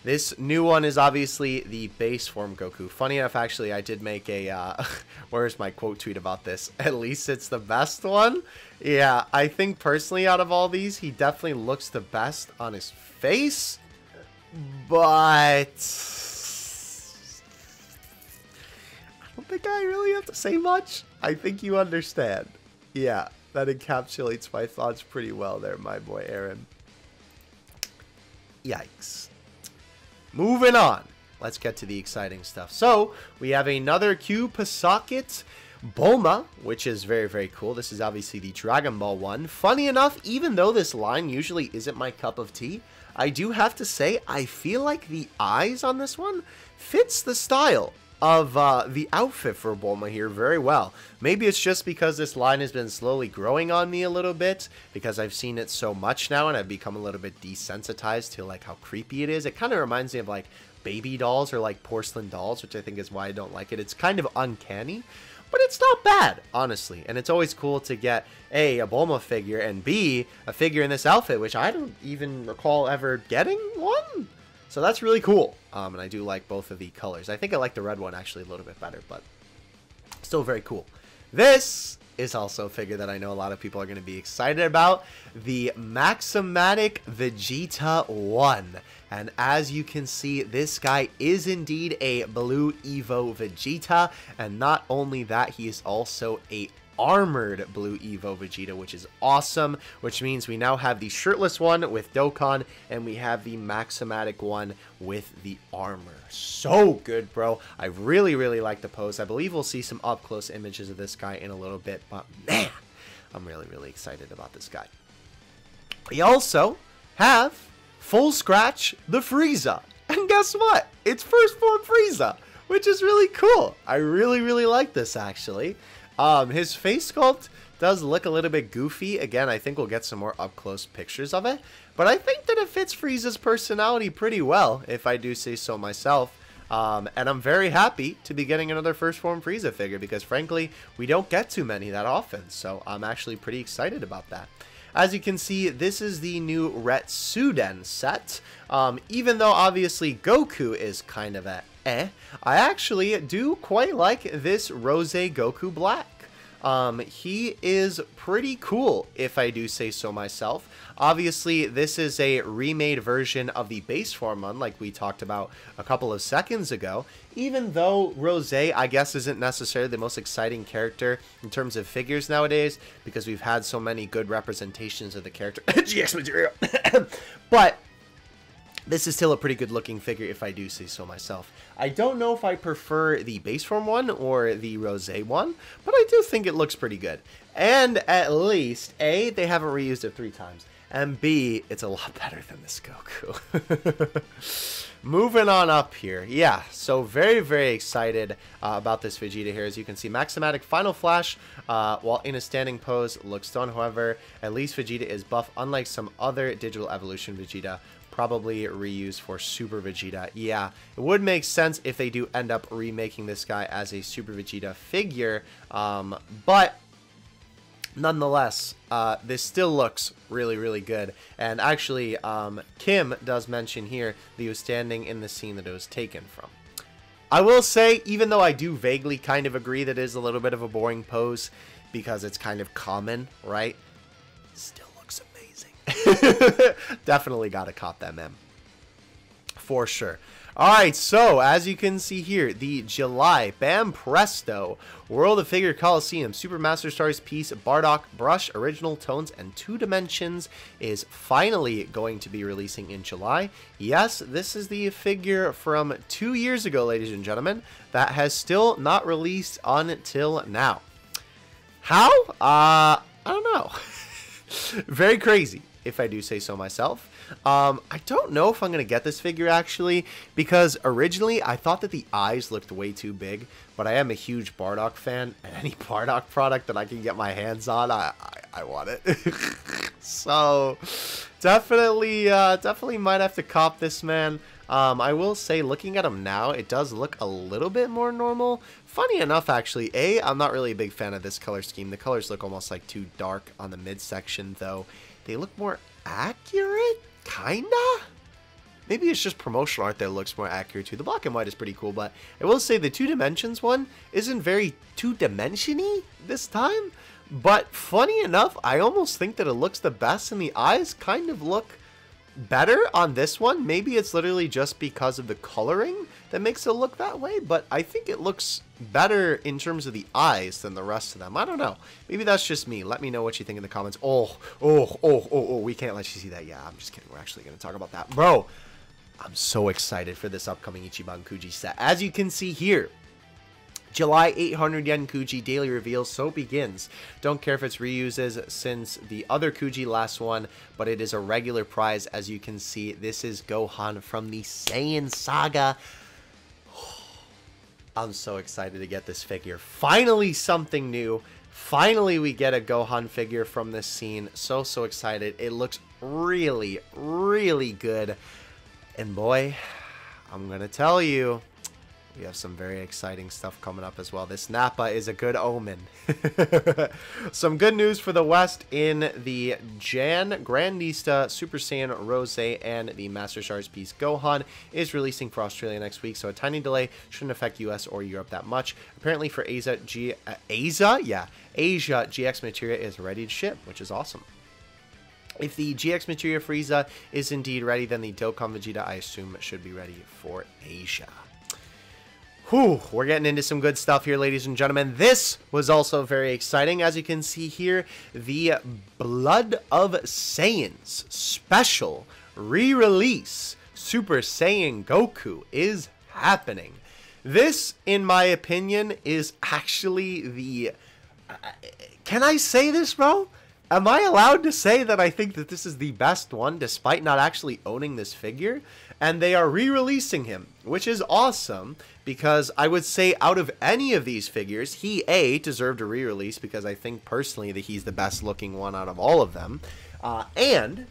This new one is obviously the base form Goku. Funny enough, actually, I did make a, where's my quote tweet about this? At least it's the best one. Yeah, I think personally out of all these, he definitely looks the best on his face. But I don't think I really have to say much. I think you understand. Yeah, that encapsulates my thoughts pretty well there, my boy Aaron. Yikes. Moving on. Let's get to the exciting stuff. So, we have another Q Posocket Bulma, which is very, very cool. This is obviously the Dragon Ball one. Funny enough, even though this line usually isn't my cup of tea, I do have to say, I feel like the eyes on this one fits the style of the outfit for Bulma here very well. Maybe it's just because this line has been slowly growing on me a little bit, because I've seen it so much now and I've become a little bit desensitized to like how creepy it is. It kind of reminds me of like baby dolls or like porcelain dolls, which I think is why I don't like it. It's kind of uncanny, but it's not bad, honestly. And it's always cool to get A, a Bulma figure, and B, a figure in this outfit, which I don't even recall ever getting one. So that's really cool. And I do like both of the colors. I think I like the red one actually a little bit better, but still very cool. This is also a figure that I know a lot of people are going to be excited about. The Maximalic Vegeta 1. And as you can see, this guy is indeed a Blue Evo Vegeta. And not only that, he is also a armored Blue Evo Vegeta, which is awesome, which means we now have the shirtless one with Dokkan, and we have the Maximalic one with the armor. So good, bro. I really, really like the pose. I believe we'll see some up-close images of this guy in a little bit, but man, I'm really, really excited about this guy. We also have Full Scratch the Frieza, and guess what? It's first form Frieza, which is really cool. I really, really like this, actually. His face sculpt does look a little bit goofy. Again, I think we'll get some more up-close pictures of it. But I think that it fits Frieza's personality pretty well, if I do say so myself. And I'm very happy to be getting another first form Frieza figure, because frankly, we don't get too many that often. So I'm actually pretty excited about that. As you can see, this is the new Retsuden set. Even though obviously Goku is kind of a I actually do quite like this Rose Goku Black. He is pretty cool, if I do say so myself. Obviously, this is a remade version of the base form one, like we talked about a couple of seconds ago. Even though Rose, I guess, isn't necessarily the most exciting character in terms of figures nowadays, because we've had so many good representations of the character. GX material. But this is still a pretty good looking figure, if I do say so myself. I don't know if I prefer the base form one or the Rose one, but I do think it looks pretty good. And at least, A, they haven't reused it 3 times, and B, it's a lot better than this Goku. Moving on up here. Yeah, so very, very excited about this Vegeta here. As you can see, Maximalic Final Flash, while in a standing pose, looks done. However, at least Vegeta is buff, unlike some other Digital Evolution Vegeta, probably reused for Super Vegeta. Yeah, it would make sense if they do end up remaking this guy as a Super Vegeta figure, but nonetheless, this still looks really, really good. And actually, Kim does mention here that he was standing in the scene that it was taken from. I will say, even though I do vaguely kind of agree that it is a little bit of a boring pose, because it's kind of common, right? Still looks amazing. Definitely gotta cop that mem. For sure. Alright, so as you can see here, the July Bam Presto World of Figure Coliseum Super Master Stars piece Bardock Brush Original Tones and 2 Dimensions is finally going to be releasing in July. Yes, this is the figure from 2 years ago, ladies and gentlemen, that has still not released until now. How? I don't know. Very crazy, if I do say so myself. I don't know if I'm going to get this figure, actually, because originally I thought that the eyes looked way too big, but I am a huge Bardock fan, and any Bardock product that I can get my hands on, I want it. So, definitely might have to cop this, man. I will say, looking at him now, it does look a little bit more normal. Funny enough, actually, I'm not really a big fan of this color scheme. The colors look almost like too dark on the midsection, though. They look more accurate, kinda? Maybe it's just promotional art that looks more accurate too. The black and white is pretty cool, but I will say the 2 Dimensions one isn't very 2-dimension-y this time. But funny enough, I almost think that it looks the best, and the eyes kind of look better on this one. Maybe it's literally just because of the coloring that makes it look that way, but I think it looks better in terms of the eyes than the rest of them. I don't know. Maybe that's just me. Let me know what you think in the comments. Oh, we can't let you see that. Yeah, I'm just kidding. We're actually going to talk about that. Bro, I'm so excited for this upcoming Ichiban Kuji set. As you can see here, July 800 yen KUJI daily reveal, so begins. Don't care if it's reuses since the other KUJI last one, but it is a regular prize. As you can see, this is Gohan from the SAIYAN saga. I'm so excited to get this figure. Finally something new. Finally we get a Gohan figure from this scene. So excited. It looks really, really good. And boy, I'm gonna tell you, we have some very exciting stuff coming up as well. This Nappa is a good omen. Some good news for the West in the Jan Grandista Super Saiyan Rose and the Master Shards Beast Gohan is releasing for Australia next week, so a tiny delay shouldn't affect US or Europe that much. Apparently for Asia GX materia is ready to ship, which is awesome. If the GX materia for Frieza is indeed ready, then the Dokkan Vegeta, I assume, should be ready for Asia. Whew, we're getting into some good stuff here, ladies and gentlemen. This was also very exciting. As you can see here, the Blood of Saiyans special re-release Super Saiyan Goku is happening. This, in my opinion, is actually the... can I say this, bro? Am I allowed to say that I think that this is the best one, despite not actually owning this figure? And they are re-releasing him, which is awesome, because I would say out of any of these figures, he, A, deserved a re-release, because I think personally that he's the best looking one out of all of them, and...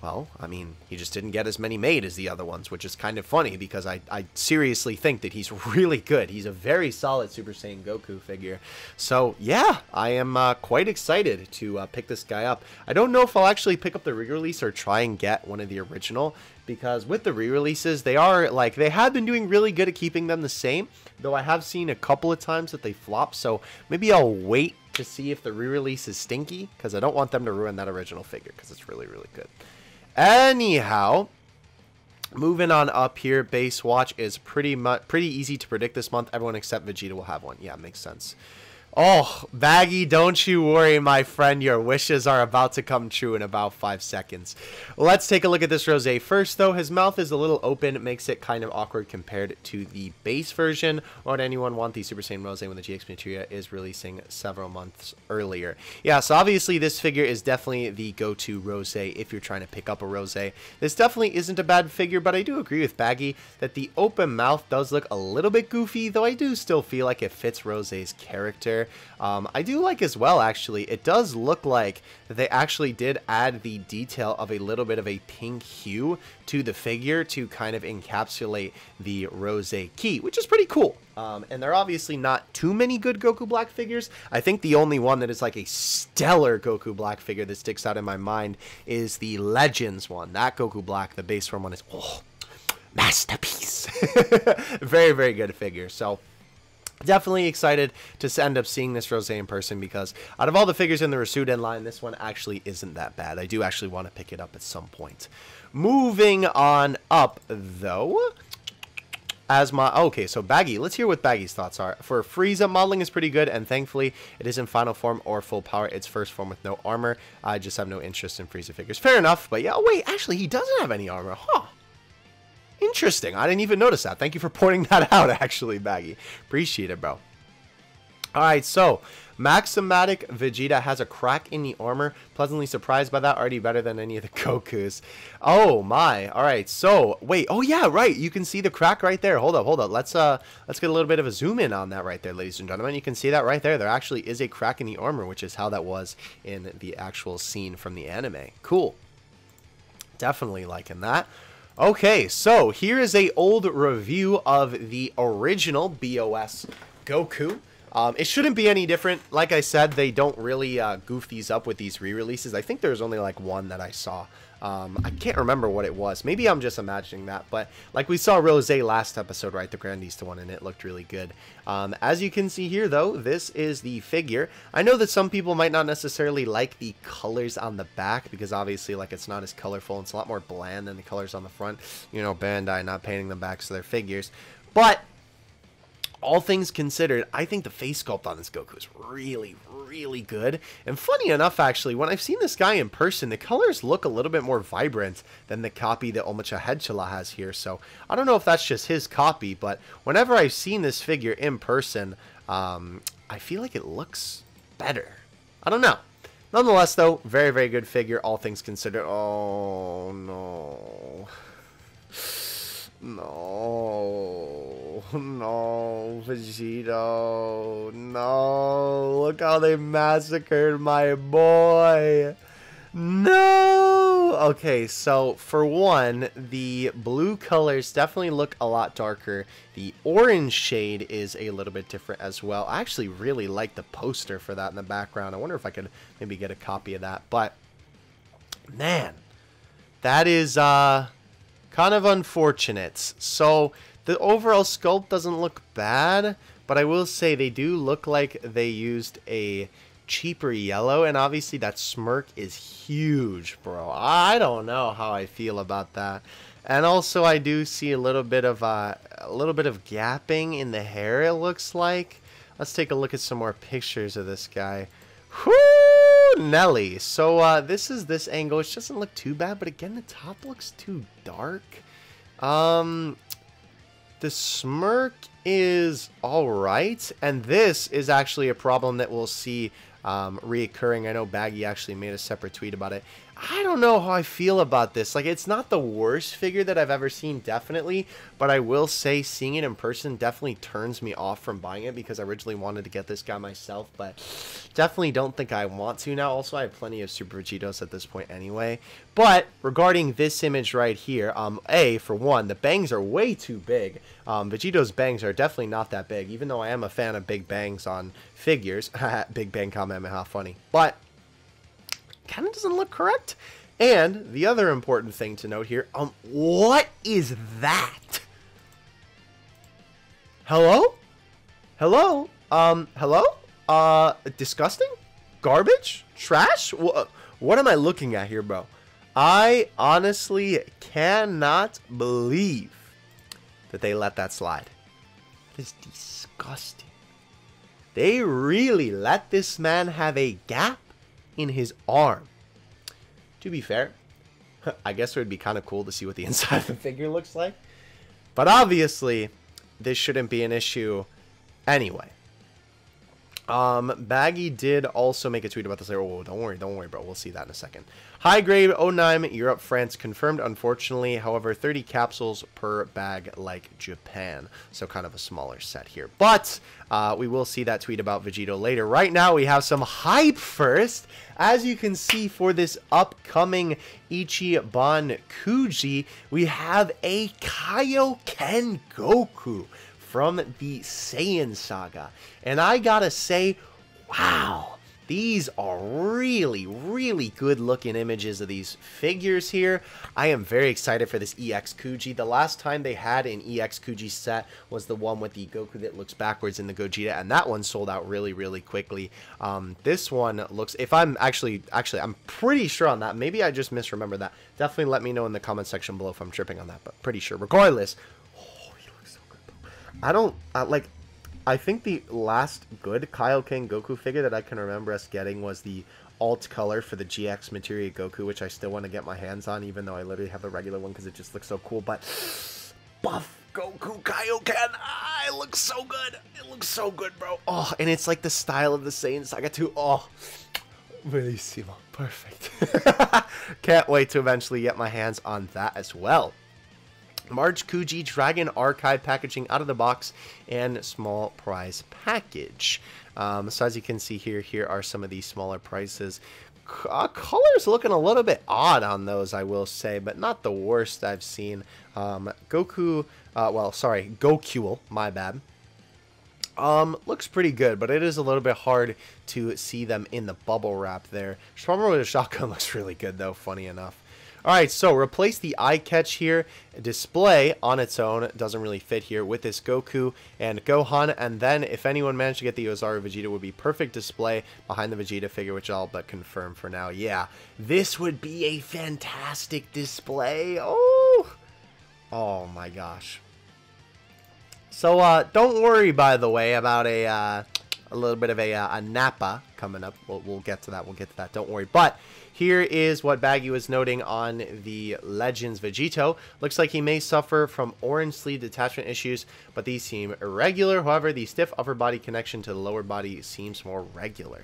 well, I mean, he just didn't get as many made as the other ones, which is kind of funny because I seriously think that he's really good. He's a very solid Super Saiyan Goku figure. So, yeah, I am quite excited to pick this guy up. I don't know if I'll actually pick up the re-release or try and get one of the original, because with the re-releases, they have been doing really good at keeping them the same, though I have seen a couple of times that they flop, so maybe I'll wait to see if the re-release is stinky, because I don't want them to ruin that original figure, because it's really, really good. Anyhow, moving on up here, base watch is pretty easy to predict this month. Everyone except Vegeta will have one. Yeah, makes sense. Oh, Baggy, don't you worry, my friend. Your wishes are about to come true in about 5 seconds. Let's take a look at this Rose first, though. His mouth is a little open. It makes it kind of awkward compared to the base version. Or would anyone want the Super Saiyan Rose when the GX materia is releasing several months earlier? Yeah, so obviously this figure is definitely the go-to Rose if you're trying to pick up a Rose. This definitely isn't a bad figure, but I do agree with Baggy that the open mouth does look a little bit goofy, though I do still feel like it fits Rose's character. I do like as well, actually, it does look like that they actually did add the detail of a little bit of a pink hue to the figure to kind of encapsulate the Rose key, which is pretty cool. And there are obviously not too many good Goku Black figures. I think the only one that is like a stellar Goku Black figure that sticks out in my mind is the Legends one. That Goku Black, the base form one, is masterpiece. Very, very good figure. So definitely excited to end up seeing this Rose in person, because out of all the figures in the Rasuden line, this one actually isn't that bad. I do actually want to pick it up at some point. Moving on up, though, okay, so Baggy, let's hear what Baggy's thoughts are. For Frieza, modeling is pretty good, and thankfully it is in final form or full power. It's first form with no armor. I just have no interest in Frieza figures. Fair enough, but yeah, oh wait, actually he doesn't have any armor, huh? Interesting. I didn't even notice that. Thank you for pointing that out, actually, Baggy. Appreciate it, bro. Alright, so Maximadic Vegeta has a crack in the armor. Pleasantly surprised by that. Already better than any of the Gokus. Oh my. Alright, so wait. Oh yeah, right. You can see the crack right there. Hold up, hold up. Let's get a little bit of a zoom in on that right there, ladies and gentlemen. You can see that right there. There actually is a crack in the armor, which is how that was in the actual scene from the anime. Cool. Definitely liking that. Okay, so here is a old review of the original BOS Goku. It shouldn't be any different. Like I said, they don't really goof these up with these re-releases. I think there's only like one that I saw. I can't remember what it was. Maybe I'm just imagining that. But like we saw Rose last episode, right? The Grandista one, and it looked really good. As you can see here, though, this is the figure. I know that some people might not necessarily like the colors on the back, because obviously, like, it's not as colorful. And it's a lot more bland than the colors on the front. You know, Bandai not painting the backs of their figures. But all things considered, I think the face sculpt on this Goku is really, really good. And funny enough, actually, when I've seen this guy in person, the colors look a little bit more vibrant than the copy that OHHHHHHHH has here. So I don't know if that's just his copy, but whenever I've seen this figure in person, I feel like it looks better. I don't know. Nonetheless, though, very, very good figure, all things considered. Oh, no. No, no, Vegito, no, look how they massacred my boy. No. Okay, so for one, the blue colors definitely look a lot darker. The orange shade is a little bit different as well. I actually really like the poster for that in the background. I wonder if I could maybe get a copy of that. But man, that is kind of unfortunate. So the overall sculpt doesn't look bad, but I will say they do look like they used a cheaper yellow, and obviously that smirk is huge, bro. I don't know how I feel about that. And also I do see a little bit of gapping in the hair, it looks like. Let's take a look at some more pictures of this guy. Whoo, Nelly. So this is this angle, which doesn't look too bad, but again, the top looks too dark. The smirk is all right, and this is actually a problem that we'll see reoccurring. I know Baggy actually made a separate tweet about it. I don't know how I feel about this. Like, it's not the worst figure that I've ever seen, definitely, but I will say seeing it in person definitely turns me off from buying it, because I originally wanted to get this guy myself, but definitely don't think I want to now. Also, I have plenty of Super Vegetos at this point anyway. But regarding this image right here, for one, the bangs are way too big. Vegeto's bangs are definitely not that big, even though I am a fan of big bangs on figures. Big bang comment, how funny. But kind of doesn't look correct. And the other important thing to note here, what is that? Hello? Hello? Hello? Disgusting? Garbage? Trash? What am I looking at here, bro? I honestly cannot believe that they let that slide. That is disgusting. They really let this man have a gap in his arm. To be fair, I guess it would be kind of cool to see what the inside of the figure looks like. But obviously, this shouldn't be an issue anyway. Baggy did also make a tweet about this. Oh, don't worry, bro. We'll see that in a second. High grade 09 Europe, France confirmed. Unfortunately, however, 30 capsules per bag like Japan. So kind of a smaller set here. But we will see that tweet about Vegito later. Right now, we have some hype first. As you can see for this upcoming Ichiban KUJI, we have a Kaioken Goku from the SAIYAN saga. And I gotta say, wow, these are really, really good looking images of these figures here. I am very excited for this EX KUJI. The last time they had an EX KUJI set was the one with the Goku that looks backwards in the Gogeta, and that one sold out really, really quickly. This one looks, if I'm actually, I'm pretty sure on that. Maybe I just misremember that. Definitely let me know in the comment section below if I'm tripping on that, but pretty sure. Regardless, I think the last good Kaioken Goku figure that I can remember us getting was the alt color for the GX Materia Goku, which I still want to get my hands on, even though I literally have the regular one because it just looks so cool. But buff Goku Kaioken, it looks so good. It looks so good, bro. Oh, and it's like the style of the Saiyan Saga too. Oh, bellissimo. Perfect. Can't wait to eventually get my hands on that as well. March KUJI Dragon Archive packaging out of the box and small prize package. So as you can see here are some of these smaller prices. Colors looking a little bit odd on those, I will say, but not the worst I've seen. Goku, Gokuel, my bad. Looks pretty good, but it is a little bit hard to see them in the bubble wrap there. Shimamura with a shotgun looks really good though, funny enough. Alright, so replace the eye catch here. Display on its own doesn't really fit here with this Goku and Gohan. And then if anyone managed to get the Ozaru Vegeta, would be perfect display behind the Vegeta figure, which I'll but confirm for now. Yeah, this would be a fantastic display. Oh my gosh. So don't worry, by the way, about a little bit of a Nappa coming up. We'll get to that. We'll get to that. Don't worry. But here is what Baggy was noting on the Legends Vegito. Looks like he may suffer from orange sleeve detachment issues, but these seem irregular. However, the stiff upper body connection to the lower body seems more regular.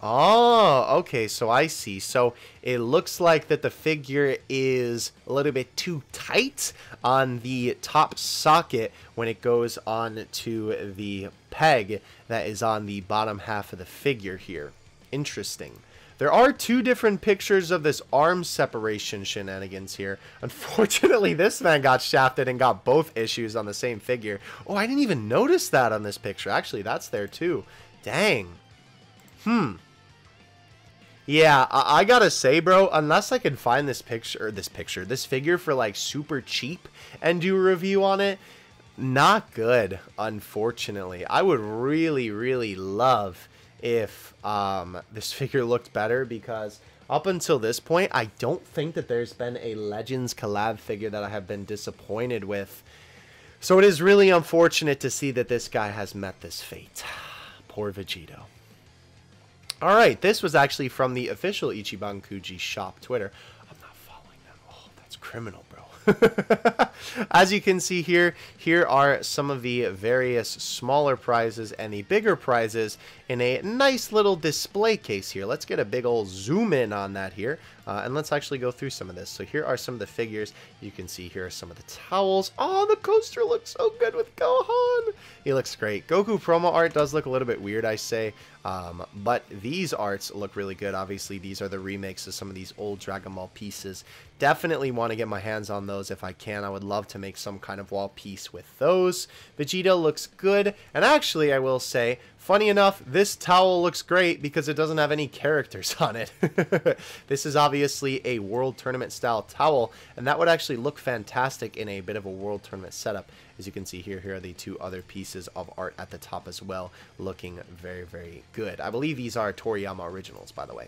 Oh, okay, so I see. So it looks like that the figure is a little bit too tight on the top socket when it goes on to the peg that is on the bottom half of the figure here. Interesting. There are two different pictures of this arm separation shenanigans here. Unfortunately, this man got shafted and got both issues on the same figure. Oh, I didn't even notice that on this picture. Actually, that's there too. Dang. Yeah, I gotta say, bro, unless I can find this figure for like super cheap and do a review on it, not good, unfortunately. I would really, really love if this figure looked better, because up until this point, I don't think that there's been a Legends collab figure that I have been disappointed with. So it is really unfortunate to see that this guy has met this fate. Poor Vegito. Alright, this was actually from the official Ichiban Kuji shop Twitter. I'm not following them. Oh, that's criminal, bro. As you can see here, here are some of the various smaller prizes and the bigger prizes in a nice little display case here. Let's get a big old zoom in on that here. And let's actually go through some of this. So here are some of the figures. You can see here are some of the towels. Oh, the coaster looks so good with Gohan. He looks great. Goku promo art does look a little bit weird, I say. But these arts look really good. Obviously, these are the remakes of some of these old Dragon Ball pieces. Definitely want to get my hands on those if I can. I would love to make some kind of wall piece with those. Vegeta looks good. And actually, I will say, funny enough, this towel looks great because it doesn't have any characters on it. This is obviously a World Tournament style towel, and that would actually look fantastic in a bit of a World Tournament setup. As you can see here, here are the two other pieces of art at the top as well, looking very, very good. I believe these are Toriyama originals, by the way.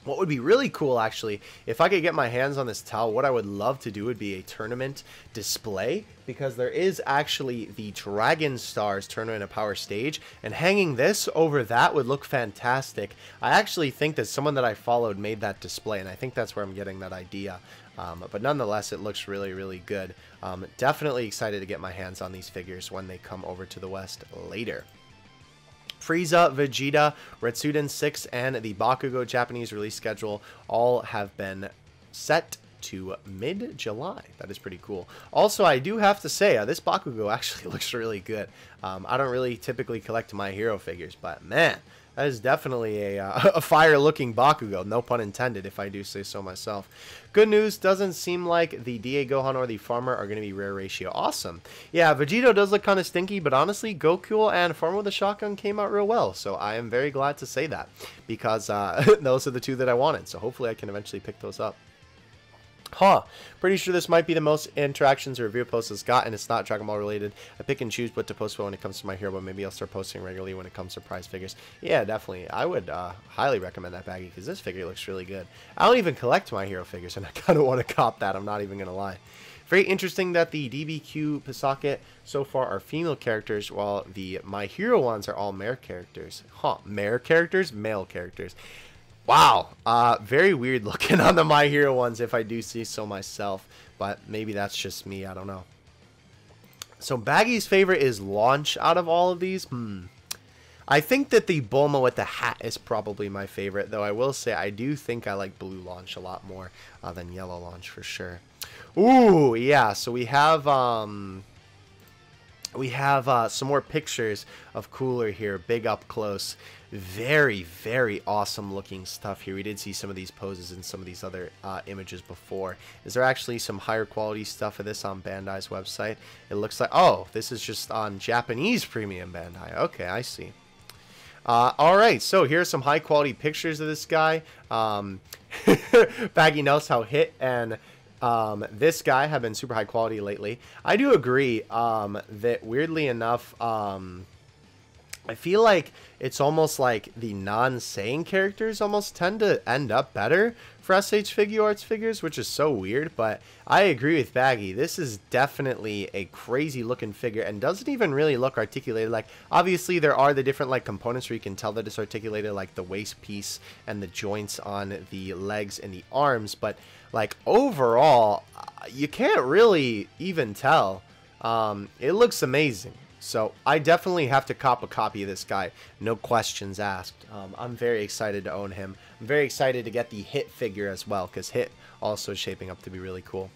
What would be really cool, actually, if I could get my hands on this towel, what I would love to do would be a tournament display, because there is actually the Dragon Stars Tournament of Power stage, and hanging this over that would look fantastic. I actually think that someone that I followed made that display, and I think that's where I'm getting that idea. But nonetheless, it looks really, really good. Definitely excited to get my hands on these figures when they come over to the West later. Frieza, Vegeta, Retsuden 6, and the Bakugo Japanese release schedule all have been set to mid-July. That is pretty cool. Also, I do have to say, this Bakugo actually looks really good. I don't really typically collect My Hero figures, but man, that is definitely a fire-looking Bakugo, no pun intended, if I do say so myself. Good news, doesn't seem like the DA Gohan or the Farmer are going to be rare ratio. Awesome. Yeah, Vegito does look kind of stinky, but honestly, Goku and Farmer with a shotgun came out real well, so I am very glad to say that, because those are the two that I wanted, so hopefully I can eventually pick those up. Huh, pretty sure this might be the most interactions a review post has gotten. It's not Dragon Ball related. I pick and choose what to post when it comes to My Hero, but maybe I'll start posting regularly when it comes to prize figures. Yeah, definitely. I would highly recommend that baggie, because this figure looks really good. I don't even collect My Hero figures, and I kind of want to cop that. I'm not even going to lie. Very interesting that the DBQ Pisake so far are female characters, while the My Hero ones are all male characters. Huh, male characters? Male characters. Wow, very weird looking on the My Hero ones, if I do see so myself, but maybe that's just me, I don't know. So Baggy's favorite is Launch out of all of these. I think that the Bulma with the hat is probably my favorite, though I will say I do think I like Blue Launch a lot more than Yellow Launch for sure. Ooh, yeah, so we have some more pictures of Cooler here, big up close. Very, very awesome looking stuff here. We did see some of these poses in some of these other images before. Is there actually some higher quality stuff of this on Bandai's website? It looks like, oh, this is just on Japanese premium Bandai. Okay, I see. Alright, so here's some high quality pictures of this guy. Baggy knows how Hit and this guy have been super high quality lately. I do agree that weirdly enough, I feel like it's almost like the non-Saiyan characters almost tend to end up better for SH Figure Arts figures, which is so weird, but I agree with Baggy. This is definitely a crazy looking figure and doesn't even really look articulated. Like, obviously there are the different like components where you can tell that it's articulated, like the waist piece and the joints on the legs and the arms, but like overall you can't really even tell. It looks amazing. So I definitely have to cop a copy of this guy, no questions asked. I'm very excited to own him. I'm very excited to get the Hit figure as well, because Hit also is shaping up to be really cool.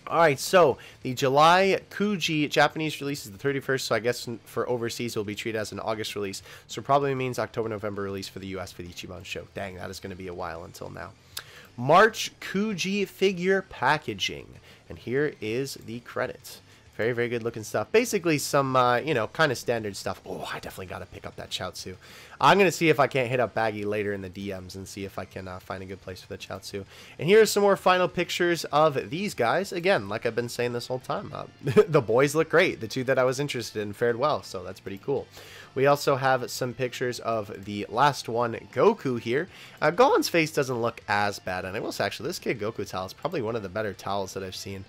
Alright, so the July KUJI Japanese release is the 31st, so I guess for overseas it will be treated as an August release. So probably means October-November release for the US for the ICHIBAN show. Dang, that is going to be a while until now. March KUJI figure packaging. And here is the credits. Very, very good looking stuff. Basically some, you know, kind of standard stuff. Oh, I definitely got to pick up that Chaozu. I'm going to see if I can't hit up Baggy later in the DMs and see if I can find a good place for the Chaozu. And here are some more final pictures of these guys. Again, like I've been saying this whole time, the boys look great. The two that I was interested in fared well, so that's pretty cool. We also have some pictures of the last one, Goku here. Gohan's face doesn't look as bad, and I will say, actually, this Kid Goku towel is probably one of the better towels that I've seen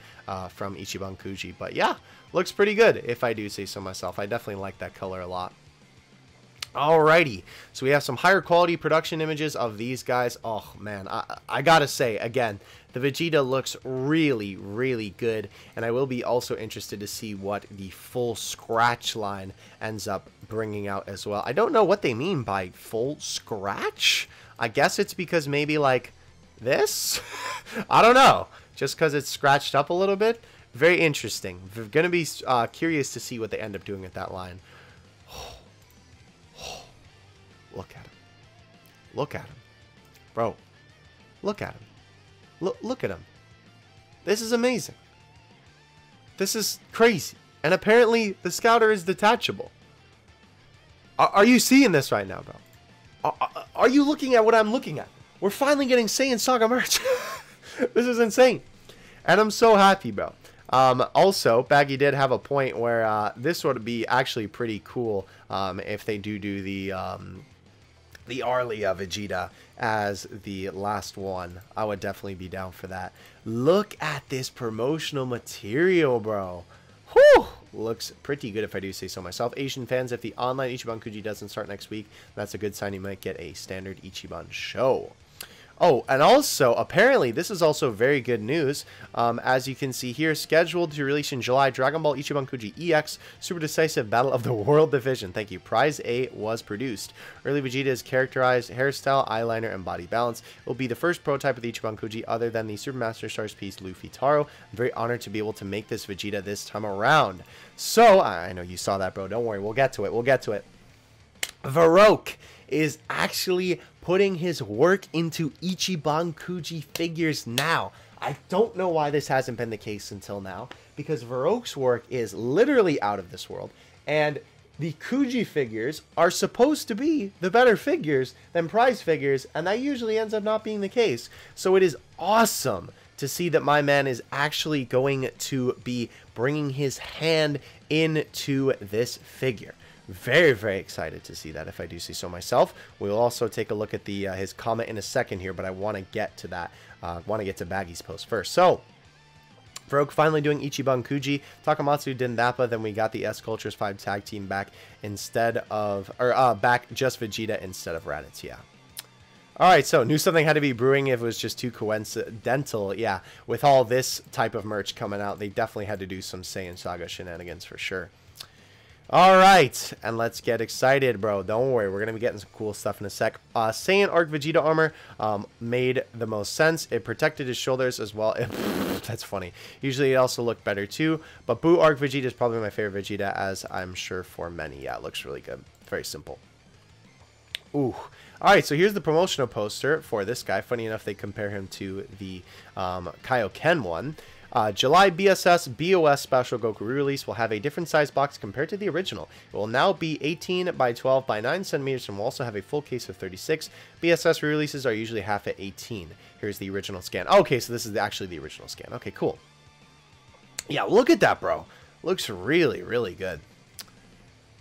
from Ichiban KUJI. But yeah, looks pretty good, if I do say so myself. I definitely like that color a lot. Alrighty, so we have some higher quality production images of these guys. Oh man, I gotta say, again, the Vegeta looks really, really good, and I will be also interested to see what the full scratch line ends up bringing out as well. I don't know what they mean by full scratch. I guess it's because maybe like this? I don't know, just because it's scratched up a little bit. Very interesting. We're gonna be curious to see what they end up doing with that line. Look at him. Look at him. Bro. Look at him. Look at him. This is amazing. This is crazy. And apparently the Scouter is detachable. Are you seeing this right now, bro? Are you looking at what I'm looking at? We're finally getting Saiyan Saga merch. This is insane. And I'm so happy, bro. Also, Baggy did have a point where this would be actually pretty cool if they do the Arlia Vegeta as the last one. I would definitely be down for that. Look at this promotional material, bro. Whew! Looks pretty good if I do say so myself. Asian fans, if the online Ichiban KUJI doesn't start next week, that's a good sign you might get a standard Ichiban show. Oh, and also, apparently, this is also very good news. As you can see here, scheduled to release in July, Dragon Ball Ichiban KUJI EX Super Decisive Battle of the World Division. Thank you. Prize A was produced. Early Vegeta's characterized hairstyle, eyeliner, and body balance. It will be the first prototype of the Ichiban KUJI other than the Supermaster Stars piece Luffy Taro. I'm very honored to be able to make this Vegeta this time around. So, I know you saw that, bro. Don't worry. We'll get to it. We'll get to it. Varroque is actually putting his work into Ichiban KUJI figures now. I don't know why this hasn't been the case until now, because Varroque's work is literally out of this world, and the KUJI figures are supposed to be the better figures than prize figures, and that usually ends up not being the case. So it is awesome to see that my man is actually going to be bringing his hand into this figure. Very, very excited to see that, if I do see so myself. We'll also take a look at the his comment in a second here, but I want to get to that. Want to get to Baggy's post first. So, Varroque finally doing Ichiban KUJI. Takamatsu did Nappa, then we got the S Cultures 5 tag team back instead of, or back just Vegeta instead of Raditz, yeah. Alright, so knew something had to be brewing if it was just too coincidental. Yeah, with all this type of merch coming out, they definitely had to do some Saiyan Saga shenanigans for sure. Alright, and let's get excited, bro. Don't worry, we're going to be getting some cool stuff in a sec. Saiyan Arc Vegeta armor made the most sense. It protected his shoulders as well. That's funny. Usually it also looked better too, but Buu Arc Vegeta is probably my favorite Vegeta, as I'm sure for many. Yeah, it looks really good. Very simple. Ooh. Alright, so here's the promotional poster for this guy. Funny enough, they compare him to the Kaioken one. July BSS BOS Special Goku release will have a different size box compared to the original. It will now be 18 by 12 by 9 centimeters and will also have a full case of 36. BSS releases are usually half at 18. Here's the original scan. Okay, so this is actually the original scan. Okay, cool. Yeah, look at that, bro. Looks really, really good.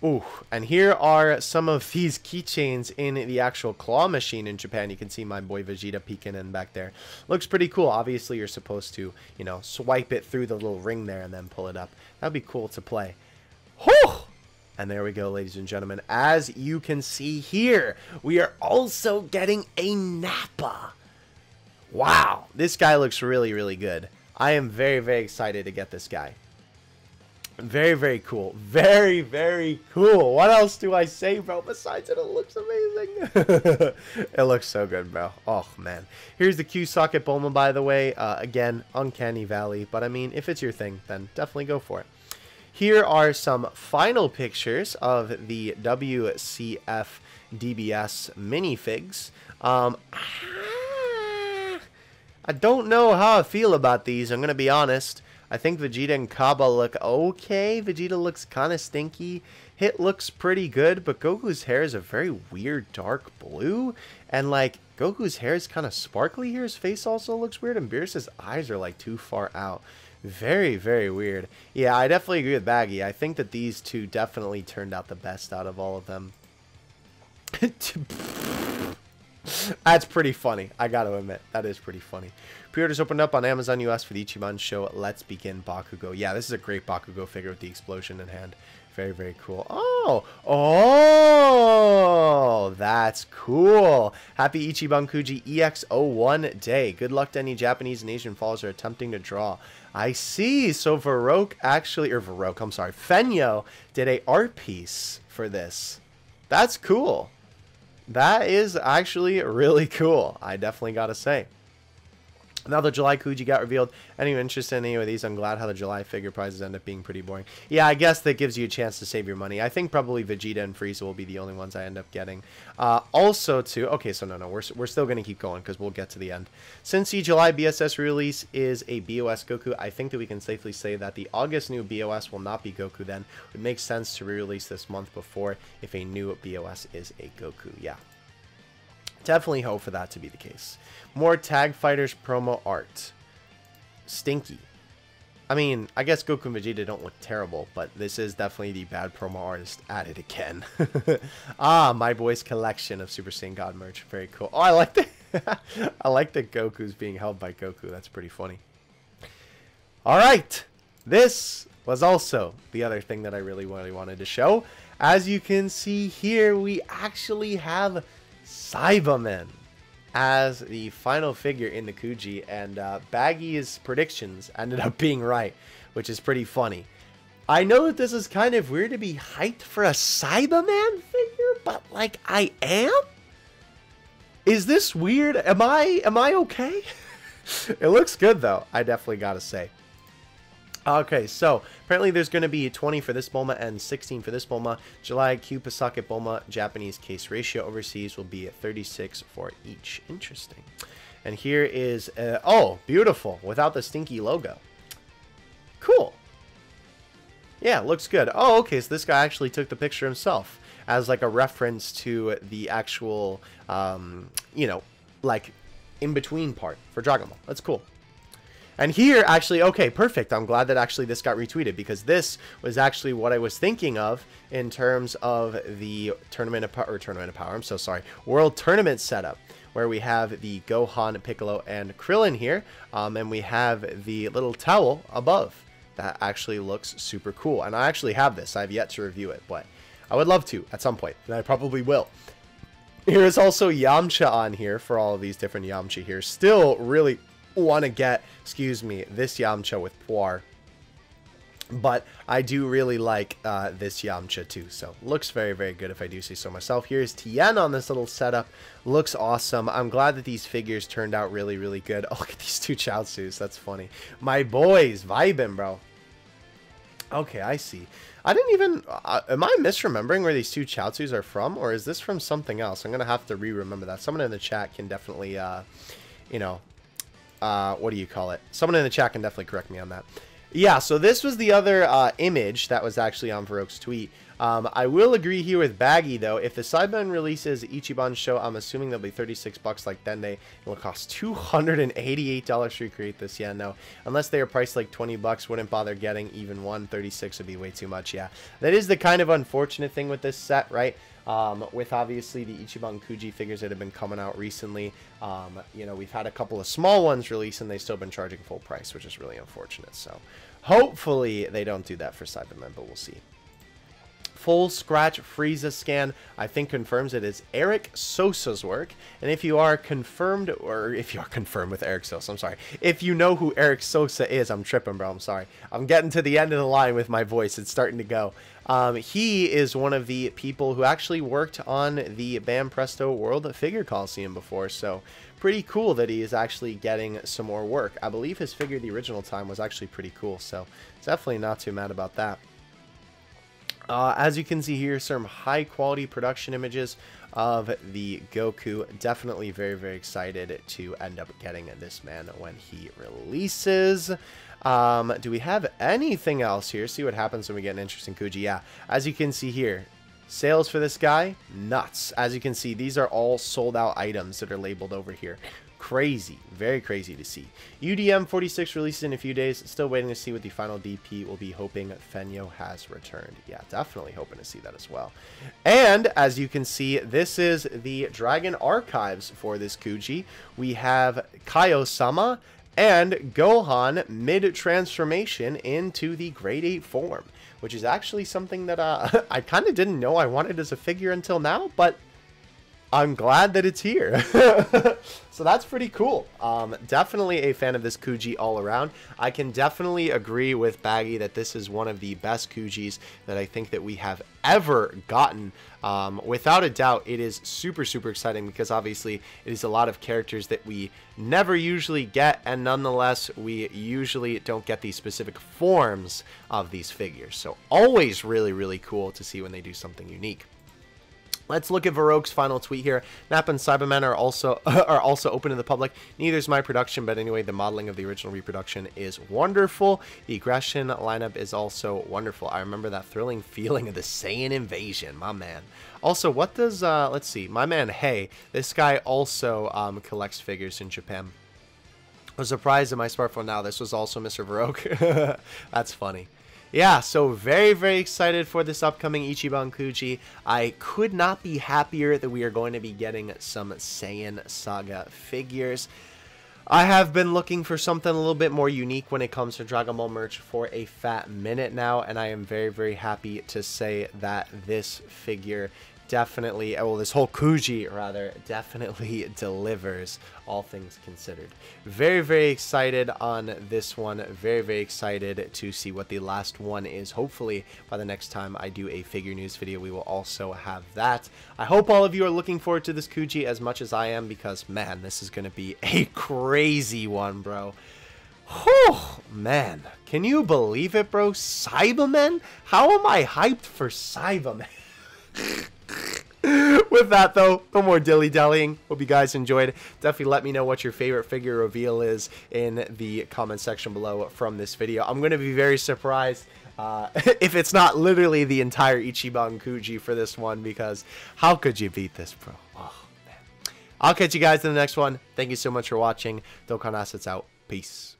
Ooh, and here are some of these keychains in the actual claw machine in Japan. You can see my boy Vegeta peeking in back there. Looks pretty cool. Obviously, you're supposed to, you know, swipe it through the little ring there and then pull it up. That'd be cool to play. Whew! And there we go, ladies and gentlemen. As you can see here, we are also getting a Nappa. Wow, this guy looks really, really good. I am very, very excited to get this guy. Very, very cool. Very, very cool. What else do I say, bro? Besides it looks amazing. It looks so good, bro. Oh, man. Here's the Q socket Bulma, by the way. Again, Uncanny Valley. But, I mean, if it's your thing, then definitely go for it. Here are some final pictures of the WCF DBS minifigs. I don't know how I feel about these. I'm going to be honest. I think Vegeta and Kaba look okay. Vegeta looks kind of stinky. Hit looks pretty good, but Goku's hair is a very weird dark blue. And, like, Goku's hair is kind of sparkly here. His face also looks weird, and Beerus's eyes are, like, too far out. Very, very weird. Yeah, I definitely agree with Baggy. I think that these two definitely turned out the best out of all of them. That's pretty funny. I gotta admit, that is pretty funny. Pre-orders opened up on Amazon US for the ICHIBAN show. Let's begin Bakugo. Yeah, this is a great Bakugo figure with the explosion in hand. Very, very cool. Oh, that's cool. Happy Ichiban Kuji EX01 day. Good luck to any Japanese and Asian followers who are attempting to draw. I see. So Fenyo did a art piece for this. That's cool. That is actually really cool. I definitely gotta say. Now the July Kuji got revealed. Anyone interested in any of these? I'm glad how the July figure prizes end up being pretty boring. Yeah, I guess that gives you a chance to save your money. I think probably Vegeta and Frieza will be the only ones I end up getting. Also, too... Okay, so no, we're still going to keep going because we'll get to the end. Since the July BSS release is a BOS Goku, I think that we can safely say that the August new BOS will not be Goku then. It would make sense to re-release this month before if a new BOS is a Goku. Yeah. Definitely hope for that to be the case. More Tag Fighters promo art. Stinky. I mean, I guess Goku and Vegeta don't look terrible, but this is definitely the bad promo artist at it again. My boy's collection of Super Saiyan God merch. Very cool. Oh, I like the I like that Goku's being held by Goku. That's pretty funny. Alright. This was also the other thing that I really wanted to show. As you can see here, we actually have SAIYAN as the final figure in the Kuji, and Baggy's predictions ended up being right, which is pretty funny. I know that this is kind of weird to be hyped for a SAIYAN figure, but like I am? Is this weird? Am I okay? It looks good though, I definitely gotta say. Okay, so apparently there's going to be 20 for this Bulma and 16 for this Bulma. July Q socket Bulma Japanese case ratio overseas will be at 36 for each. Interesting. And here is, oh, beautiful, without the stinky logo. Cool. Yeah, looks good. Oh, okay, so this guy actually took the picture himself as like a reference to the actual, you know, like in-between part for Dragon Ball. That's cool. And here, actually, okay, perfect. I'm glad that actually this got retweeted because this was actually what I was thinking of in terms of the Tournament of Power, I'm so sorry, World Tournament setup, where we have the Gohan, Piccolo, and Krillin here, and we have the little towel above. That actually looks super cool, and I actually have this. I have yet to review it, but I would love to at some point, and I probably will. Here is also Yamcha on here for all of these different Yamcha here. Still really want to get, excuse me, this Yamcha with Puar, but I do really like this Yamcha too, so looks very, very good if I do say so myself. Here's Tien on this little setup. Looks awesome. I'm glad that these figures turned out really, really good. Oh, look at these two Chaozus. That's funny. My boys vibing, bro. Okay, I see. I didn't even... am I misremembering where these two Chaozus are from, or is this from something else? I'm going to have to re-remember that. Someone in the chat can definitely, you know... what do you call it? Someone in the chat can definitely correct me on that. Yeah, so this was the other image that was actually on Varroke's tweet. I will agree here with Baggy, though. If the SAIYAN releases Ichiban show, I'm assuming they'll be 36 bucks like Dende. It'll cost $288 to recreate this. Yeah, no. Unless they are priced like 20 bucks, wouldn't bother getting even one. 36 would be way too much, yeah. That is the kind of unfortunate thing with this set, right? With obviously the Ichiban KUJI figures that have been coming out recently. You know, we've had a couple of small ones release and they've still been charging full price, which is really unfortunate. So hopefully they don't do that for SAIYAN, but we'll see. Full scratch Frieza scan, I think confirms it is Eric Sosa's work. And if you are confirmed, or if you are confirmed with Eric Sosa, I'm sorry. If you know who Eric Sosa is, I'm tripping, bro. I'm sorry. I'm getting to the end of the line with my voice. It's starting to go. He is one of the people who actually worked on the Bam Presto World Figure Coliseum before. So pretty cool that he is actually getting some more work. I believe his figure the original time was actually pretty cool. So definitely not too mad about that. As you can see here, some high quality production images of the Goku. Definitely very, very excited to end up getting this man when he releases. Do we have anything else here? See what happens when we get an interesting KUJI. Yeah, as you can see here, sales for this guy, nuts. As you can see, these are all sold out items that are labeled over here. Crazy, very crazy to see. UDM 46 releases in a few days. Still waiting to see what the final DP will be. Hoping Fenyo has returned. Yeah, definitely hoping to see that as well. And as you can see, this is the Dragon Archives for this KUJI. We have Kaio-sama and Gohan mid-transformation into the Grade 8 form, which is actually something that I kind of didn't know I wanted as a figure until now, but I'm glad that it's here. So that's pretty cool. Definitely a fan of this KUJI all around. I can definitely agree with Baggy that this is one of the best KUJIs that I think that we have ever gotten. Without a doubt, it is super, super exciting because obviously it is a lot of characters that we never usually get, and nonetheless, we usually don't get these specific forms of these figures. So always really, really cool to see when they do something unique. Let's look at Varroke's final tweet here. Nap and Cybermen are also open to the public. Neither is my production, but anyway, the modeling of the original reproduction is wonderful. The aggression lineup is also wonderful. I remember that thrilling feeling of the Saiyan invasion, my man. Also, what does, let's see, my man, hey, this guy also collects figures in Japan. I was surprised at my smartphone now. This was also Mr. Varroke. That's funny. Yeah, so very, very excited for this upcoming Ichiban KUJI. I could not be happier that we are going to be getting some Saiyan Saga figures. I have been looking for something a little bit more unique when it comes to Dragon Ball merch for a fat minute now, and I am very, very happy to say that this figure definitely, well, this whole KUJI rather, definitely delivers, all things considered. Very, very excited on this one. Very, very excited to see what the last one is. Hopefully by the next time I do a figure news video, we will also have that. I hope all of you are looking forward to this KUJI as much as I am, because man, this is going to be a crazy one, bro. Whew, man, can you believe it, bro? Cybermen? How am I hyped for Cybermen? With that, though, no more dilly-dallying. Hope you guys enjoyed. Definitely let me know what your favorite figure reveal is in the comment section below from this video. I'm going to be very surprised if it's not literally the entire Ichiban KUJI for this one, because how could you beat this, bro? Oh, man. I'll catch you guys in the next one. Thank you so much for watching. Dokkan Assets out. Peace.